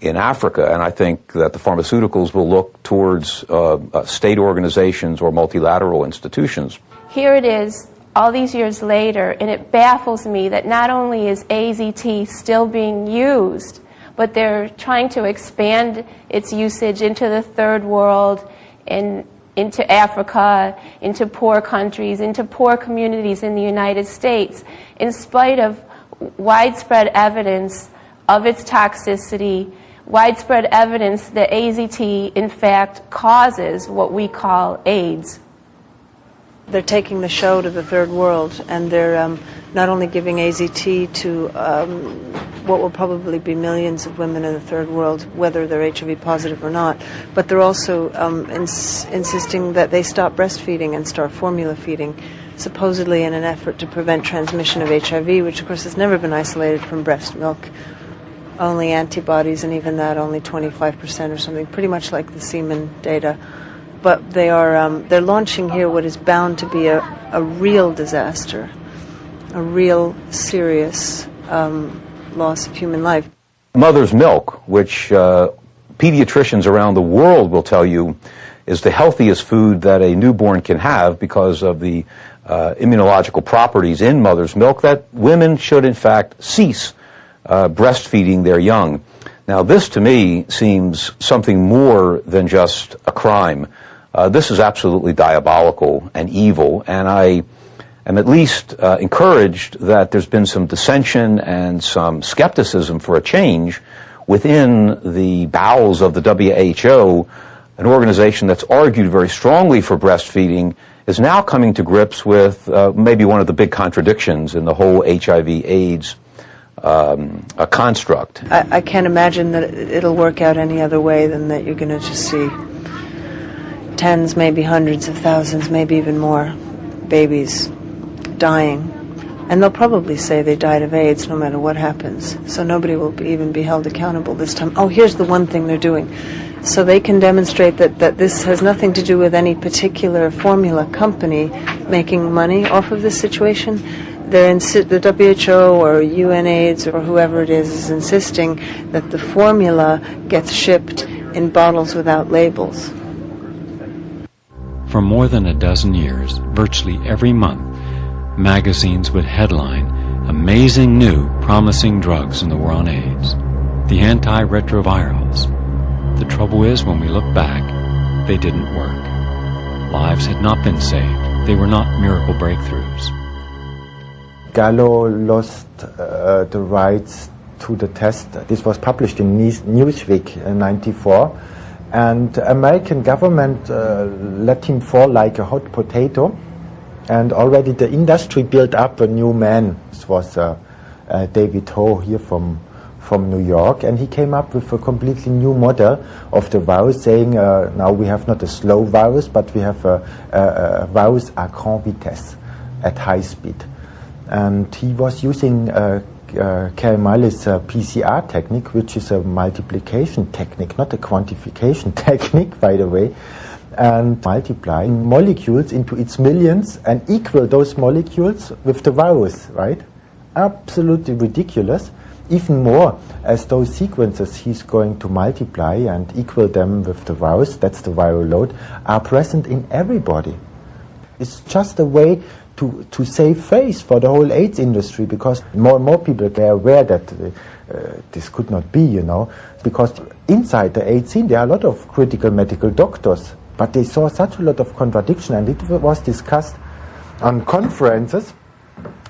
in Africa. And I think that the pharmaceuticals will look towards state organizations or multilateral institutions. Here it is, all these years later, and it baffles me that not only is AZT still being used, but they're trying to expand its usage into the third world and into Africa, into poor countries, into poor communities in the United States, in spite of widespread evidence of its toxicity, widespread evidence that AZT, in fact, causes what we call AIDS. They're taking the show to the third world, and they're not only giving AZT to what will probably be millions of women in the third world, whether they're HIV positive or not, but they're also insisting that they stop breastfeeding and start formula feeding, supposedly in an effort to prevent transmission of HIV, which of course has never been isolated from breast milk. Only antibodies, and even that only 25% or something, pretty much like the semen data. But they're launching here what is bound to be a real disaster, a real serious loss of human life. Mother's milk, which pediatricians around the world will tell you is the healthiest food that a newborn can have because of the immunological properties in mother's milk, that women should in fact cease breastfeeding their young. Now this to me seems something more than just a crime. This is absolutely diabolical and evil, and I am at least encouraged that there's been some dissension and some skepticism for a change within the bowels of the WHO an organization that's argued very strongly for breastfeeding, is now coming to grips with maybe one of the big contradictions in the whole HIV/AIDS construct. I can't imagine that it'll work out any other way than that you're going to just see tens, maybe hundreds of thousands, maybe even more babies dying. And they'll probably say they died of AIDS no matter what happens. So nobody will even be held accountable this time. Oh, here's the one thing they're doing. So they can demonstrate that this has nothing to do with any particular formula company making money off of this situation. The WHO or UNAIDS or whoever it is insisting that the formula gets shipped in bottles without labels. For more than a dozen years, virtually every month, magazines would headline amazing new promising drugs in the war on AIDS, the antiretrovirals. The trouble is, when we look back, they didn't work. Lives had not been saved. They were not miracle breakthroughs. Gallo lost the rights to the test. This was published in Newsweek in '94, and the American government let him fall like a hot potato. And already the industry built up a new man. This was David Ho here from New York, and he came up with a completely new model of the virus, saying now we have not a slow virus, but we have a virus à grande vitesse, at high speed. And he was using Karamallis' PCR technique, which is a multiplication technique, not a quantification technique, by the way, and multiplying molecules into its millions and equal those molecules with the virus, right? Absolutely ridiculous. Even more, as those sequences he's going to multiply and equal them with the virus, that's the viral load, are present in everybody. It's just a way to save face for the whole AIDS industry, because more and more people are aware that this could not be, you know, because inside the AIDS scene there are a lot of critical medical doctors, but they saw such a lot of contradiction, and it was discussed on conferences.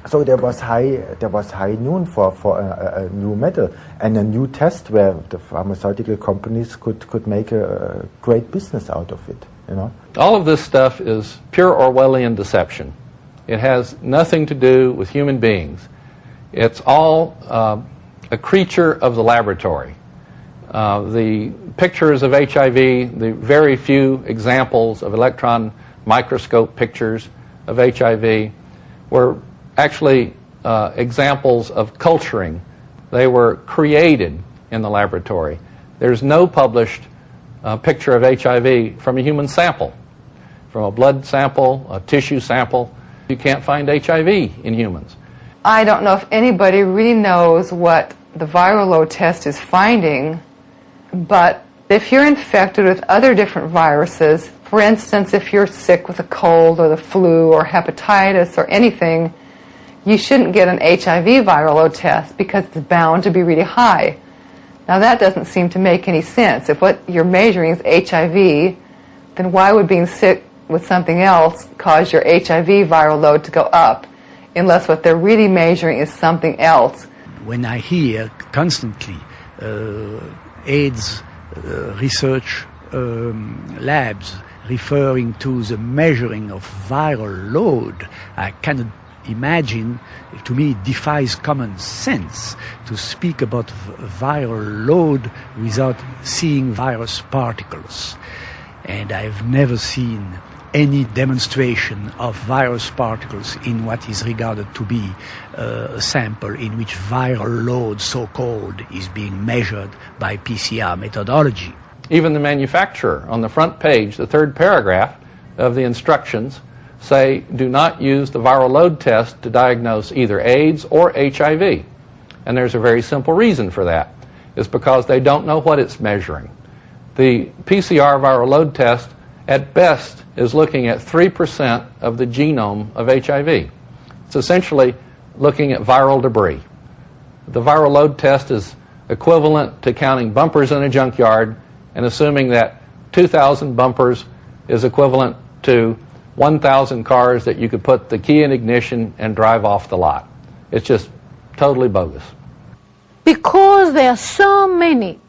So there was high noon for a new medal and a new test where the pharmaceutical companies could make a great business out of it, you know. All of this stuff is pure Orwellian deception. It has nothing to do with human beings. It's all a creature of the laboratory. The pictures of HIV, the very few examples of electron microscope pictures of HIV were actually examples of culturing. They were created in the laboratory. There's no published picture of HIV from a human sample, from a blood sample, a tissue sample. You can't find HIV in humans. I don't know if anybody really knows what the viral load test is finding, but if you're infected with other different viruses, for instance, if you're sick with a cold or the flu or hepatitis or anything, you shouldn't get an HIV viral load test because it's bound to be really high. Now that doesn't seem to make any sense. If what you're measuring is HIV, then why would being sick with something else cause your HIV viral load to go up, unless what they're really measuring is something else? When I hear constantly AIDS research labs referring to the measuring of viral load, I cannot imagine. To me it defies common sense to speak about viral load without seeing virus particles. And I've never seen any demonstration of virus particles in what is regarded to be a sample in which viral load, so-called, is being measured by PCR methodology. Even the manufacturer, on the front page, the third paragraph of the instructions, say do not use the viral load test to diagnose either AIDS or HIV. And there's a very simple reason for that. It's because they don't know what it's measuring. The PCR viral load test at best is looking at 3% of the genome of HIV. It's essentially looking at viral debris. The viral load test is equivalent to counting bumpers in a junkyard and assuming that 2,000 bumpers is equivalent to 1,000 cars that you could put the key in ignition and drive off the lot. It's just totally bogus. Because there are so many,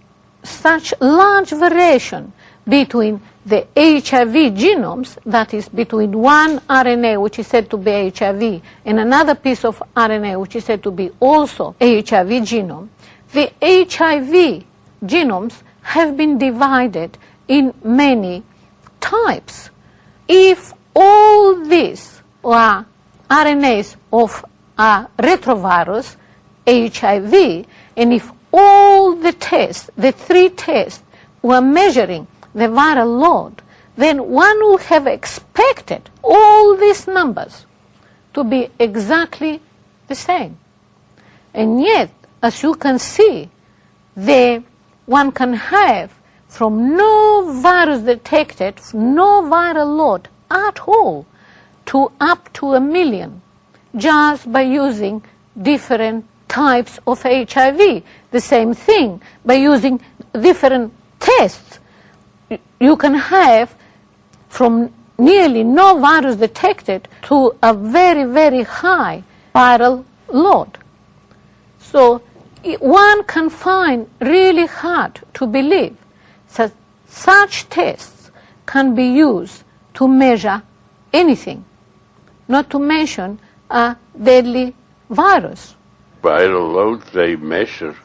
such large variation between the HIV genomes, that is between one RNA which is said to be HIV and another piece of RNA which is said to be also HIV genome, the HIV genomes have been divided in many types. If all these are RNAs of a retrovirus, HIV, and if all the tests, the three tests, were measuring the viral load, then one would have expected all these numbers to be exactly the same. And yet, as you can see, one can have from no virus detected, no viral load at all, to up to 1 million, just by using different types of HIV. The same thing, by using different tests, you can have from nearly no virus detected to a very, very high viral load. So one can find really hard to believe that such tests can be used to measure anything, not to mention a deadly virus. Viral load, they measure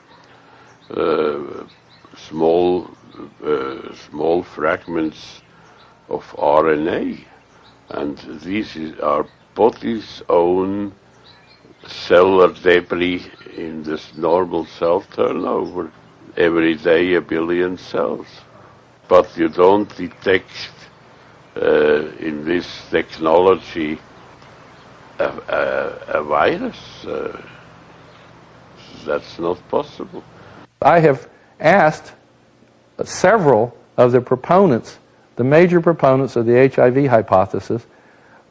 small fragments of RNA, and these are body's own cellular debris in this normal cell turnover. Every day 1 billion cells. But you don't detect in this technology a virus. That's not possible. I have asked several of the proponents, the major proponents of the HIV hypothesis,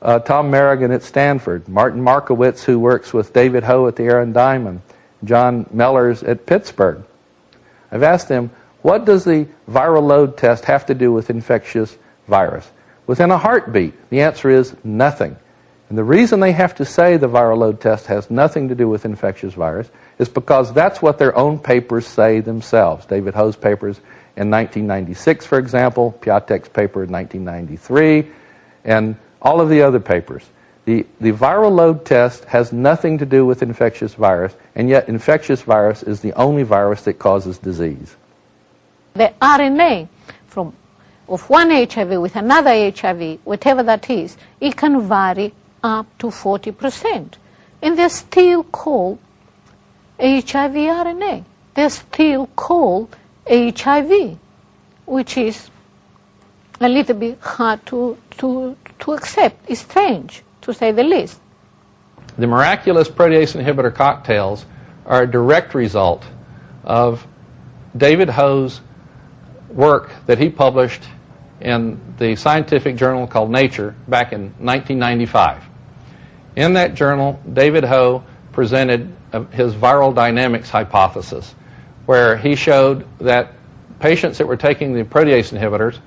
Tom Merrigan at Stanford, Martin Markowitz, who works with David Ho at the Aaron Diamond, John Mellors at Pittsburgh. I've asked them, what does the viral load test have to do with infectious virus? Within a heartbeat, the answer is nothing. And the reason they have to say the viral load test has nothing to do with infectious virus is because that's what their own papers say themselves. David Ho's papers in 1996, for example, Piatek's paper in 1993, and all of the other papers. The viral load test has nothing to do with infectious virus, and yet infectious virus is the only virus that causes disease. The RNA of one HIV with another HIV, whatever that is, it can vary up to 40%. And they're still called HIV RNA. They're still called HIV, which is a little bit hard to accept. It's strange, to say the least. The miraculous protease inhibitor cocktails are a direct result of David Ho's work that he published in the scientific journal called Nature back in 1995. In that journal, David Ho presented his viral dynamics hypothesis, where he showed that patients that were taking the protease inhibitors,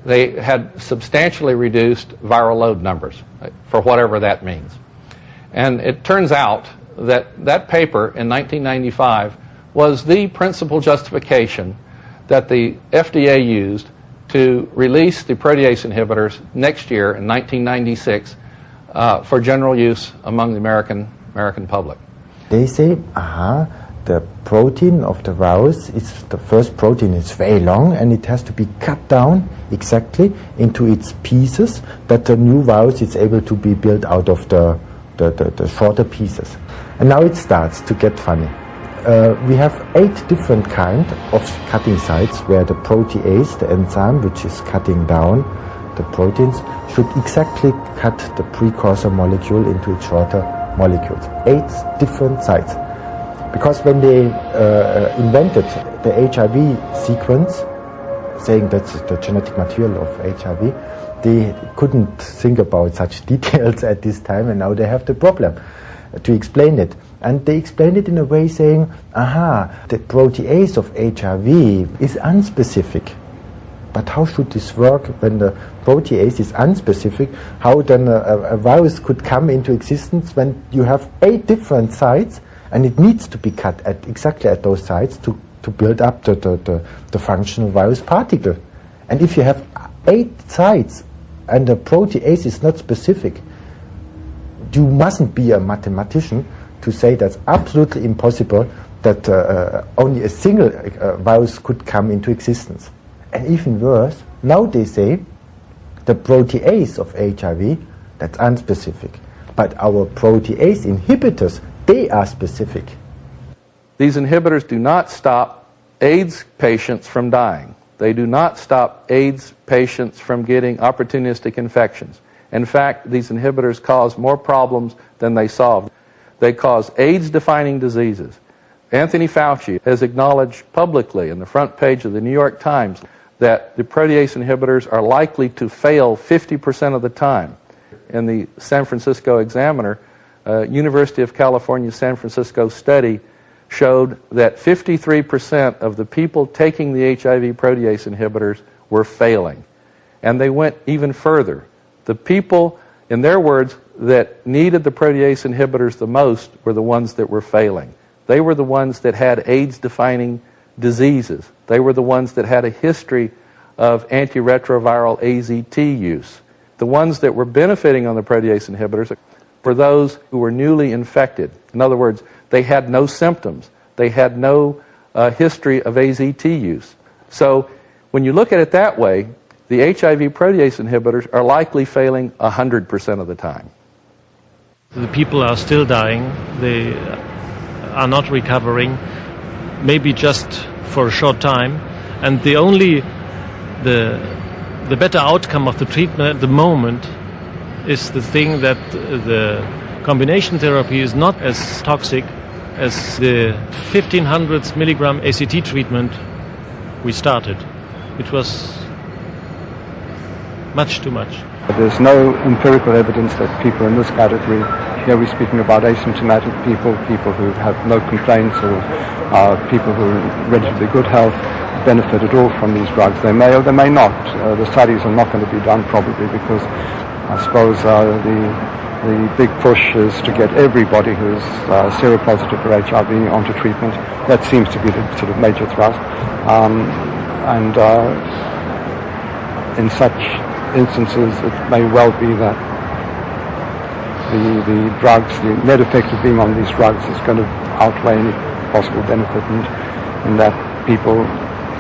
they had substantially reduced viral load numbers, for whatever that means. And it turns out that that paper in 1995 was the principal justification that the FDA used to release the protease inhibitors next year in 1996 for general use among the American public. They say, the protein of the virus, the first protein is very long and it has to be cut down exactly into its pieces that the new virus is able to be built out of the shorter pieces. And now it starts to get funny. We have 8 different kinds of cutting sites where the protease, the enzyme which is cutting down the proteins, should exactly cut the precursor molecule into its shorter molecules. 8 different sites. Because when they invented the HIV sequence, saying that's the genetic material of HIV, they couldn't think about such details at this time, and now they have the problem to explain it. And they explained it in a way saying, the protease of HIV is unspecific. But how should this work when the protease is unspecific? How then a virus could come into existence when you have 8 different sites and it needs to be cut exactly at those sites to build up the functional virus particle? And if you have 8 sites and the protease is not specific, you mustn't be a mathematician to say that's absolutely impossible that only a single virus could come into existence. And even worse, now they say the protease of HIV, that's unspecific. But our protease inhibitors, they are specific. These inhibitors do not stop AIDS patients from dying. They do not stop AIDS patients from getting opportunistic infections. In fact, these inhibitors cause more problems than they solve. They cause AIDS-defining diseases. Anthony Fauci has acknowledged publicly in the front page of the New York Times that the protease inhibitors are likely to fail 50% of the time. In the San Francisco Examiner, University of California San Francisco study showed that 53% of the people taking the HIV protease inhibitors were failing. And they went even further. The people, in their words, that needed the protease inhibitors the most were the ones that were failing. They were the ones that had AIDS-defining diseases. They were the ones that had a history of antiretroviral AZT use. The ones that were benefiting on the protease inhibitors were those who were newly infected. In other words, they had no symptoms. They had no history of AZT use. So when you look at it that way, the HIV protease inhibitors are likely failing 100% of the time. The people are still dying. They are not recovering, maybe just for a short time. And the better outcome of the treatment at the moment is the thing that the combination therapy is not as toxic as the 1500 milligram ACT treatment we started, which was much too much. There's no empirical evidence that people in this category, here we're speaking about asymptomatic people, people who have no complaints or people who are in relatively good health, benefit at all from these drugs. They may or they may not. The studies are not going to be done probably because I suppose the big push is to get everybody who's seropositive for HIV onto treatment. That seems to be the sort of major thrust. In such instances, it may well be that the drugs, the net effect of being on these drugs is going to outweigh any possible benefit, and that people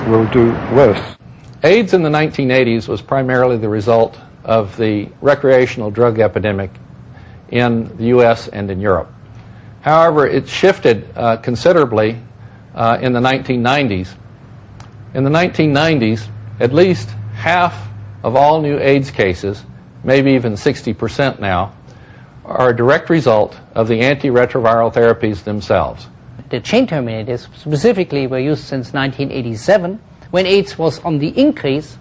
will do worse. AIDS in the 1980s was primarily the result of the recreational drug epidemic in the U.S. and in Europe. However, it shifted considerably in the 1990s. In the 1990s, at least half of all new AIDS cases, maybe even 60% now, are a direct result of the antiretroviral therapies themselves. The chain terminators specifically were used since 1987, when AIDS was on the increase.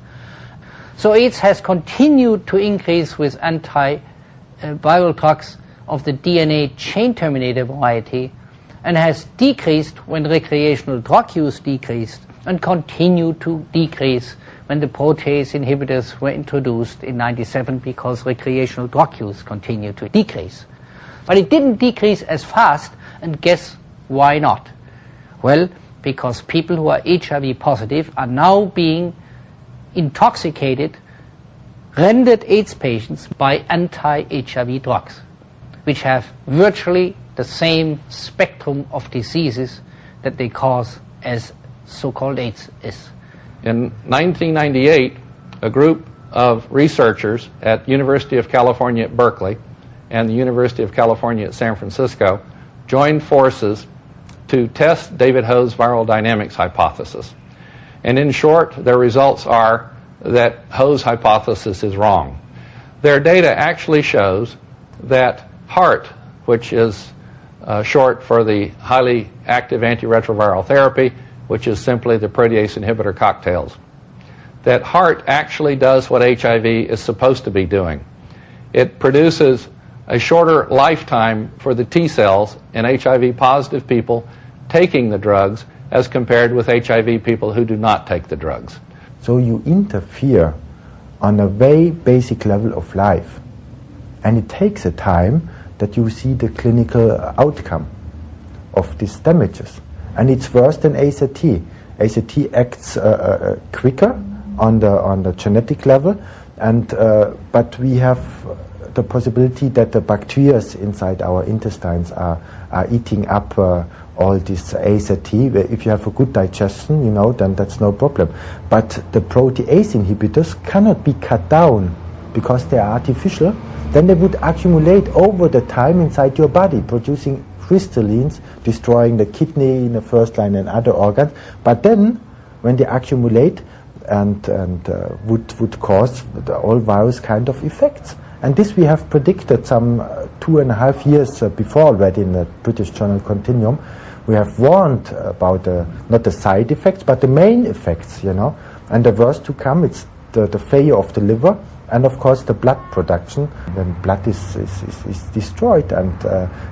So AIDS has continued to increase with antiviral drugs of the DNA chain terminator variety, and has decreased when recreational drug use decreased, and continued to decrease when the protease inhibitors were introduced in 1997 because recreational drug use continued to decrease. But it didn't decrease as fast, and guess why not? Well, because people who are HIV positive are now being intoxicated, rendered AIDS patients by anti-HIV drugs, which have virtually the same spectrum of diseases that they cause as so-called AIDS is. In 1998, a group of researchers at University of California at Berkeley and the University of California at San Francisco joined forces to test David Ho's viral dynamics hypothesis. And in short, their results are that Ho's hypothesis is wrong. Their data actually shows that HAART, which is short for the highly active antiretroviral therapy, which is simply the protease inhibitor cocktails, that HAART actually does what HIV is supposed to be doing. It produces a shorter lifetime for the T cells in HIV positive people taking the drugs as compared with HIV people who do not take the drugs. So you interfere on a very basic level of life, and it takes a time that you see the clinical outcome of these damages. And it's worse than AZT. AZT acts quicker, on the genetic level, and but we have the possibility that the bacteria inside our intestines are eating up all this AZT. If you have a good digestion, then that's no problem. But the protease inhibitors cannot be cut down because they are artificial. Then they would accumulate over the time inside your body, producing crystallines, destroying the kidney in the first line and other organs. But then, when they accumulate, and would cause all various kind of effects. And this we have predicted some 2.5 years before already in the British journal Continuum. We have warned about not the side effects, but the main effects, And the worst to come, it's the failure of the liver, and of course the blood production. When blood is destroyed, and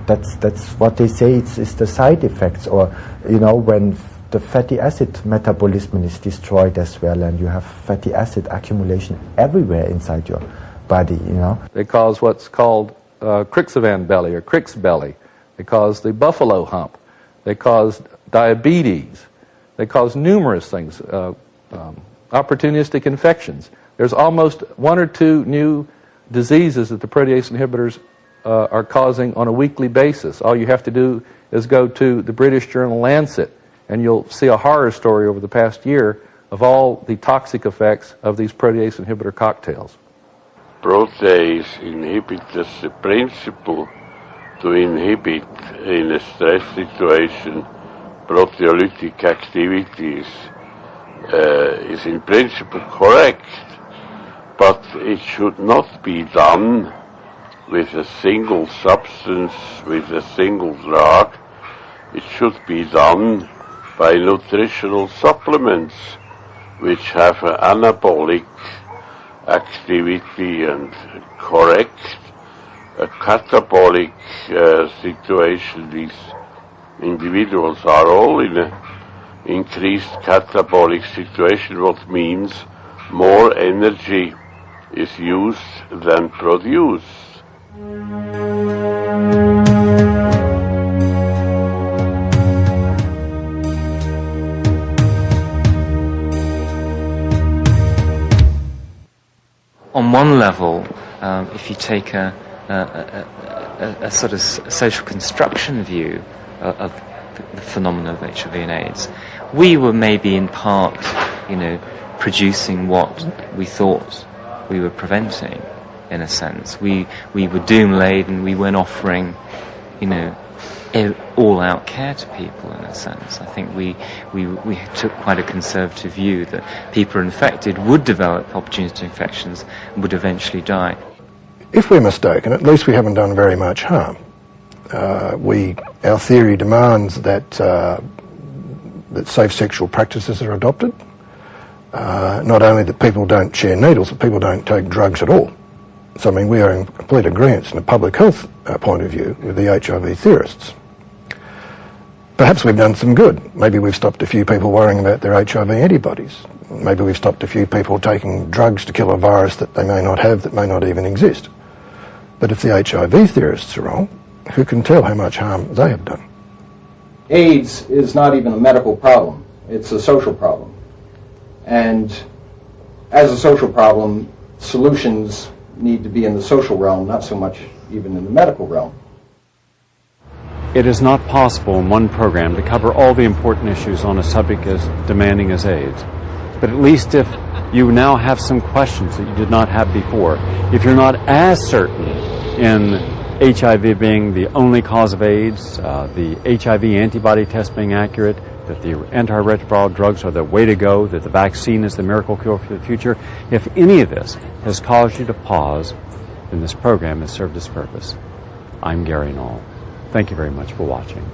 that's what they say. It's the side effects, or when the fatty acid metabolism is destroyed as well, and you have fatty acid accumulation everywhere inside your body, They cause what's called Crixivan belly or Crick's belly. They cause the buffalo hump. They cause diabetes. They cause numerous things, opportunistic infections. There's almost 1 or 2 new diseases that the protease inhibitors are causing on a weekly basis. All you have to do is go to the British journal Lancet, and you'll see a horror story over the past year of all the toxic effects of these protease inhibitor cocktails. Protease inhibitors, the principle to inhibit in a stress situation proteolytic activities is in principle correct, but it should not be done with a single substance, with a single drug. It should be done by nutritional supplements which have an anabolic activity and correct a catabolic situation. These individuals are all in an increased catabolic situation, what means more energy is used than produced. On one level, if you take a sort of social construction view of the phenomenon of HIV and AIDS, we were maybe in part, producing what we thought we were preventing, in a sense. We were doom-laden, we weren't offering, all-out care to people, in a sense. I think we took quite a conservative view that people infected would develop opportunistic infections and would eventually die. If we're mistaken, at least we haven't done very much harm. Our theory demands that safe sexual practices are adopted. Not only that people don't share needles, but people don't take drugs at all. So, we are in complete agreement from a public health point of view with the HIV theorists. Perhaps we've done some good. Maybe we've stopped a few people worrying about their HIV antibodies. Maybe we've stopped a few people taking drugs to kill a virus that they may not have, that may not even exist. But if the HIV theorists are wrong, who can tell how much harm they have done? AIDS is not even a medical problem. It's a social problem. And as a social problem, solutions need to be in the social realm, not so much even in the medical realm. It is not possible in one program to cover all the important issues on a subject as demanding as AIDS. But at least if you now have some questions that you did not have before, if you're not as certain in HIV being the only cause of AIDS, the HIV antibody test being accurate, that the antiretroviral drugs are the way to go, that the vaccine is the miracle cure for the future, if any of this has caused you to pause, then this program has served its purpose. I'm Gary Null. Thank you very much for watching.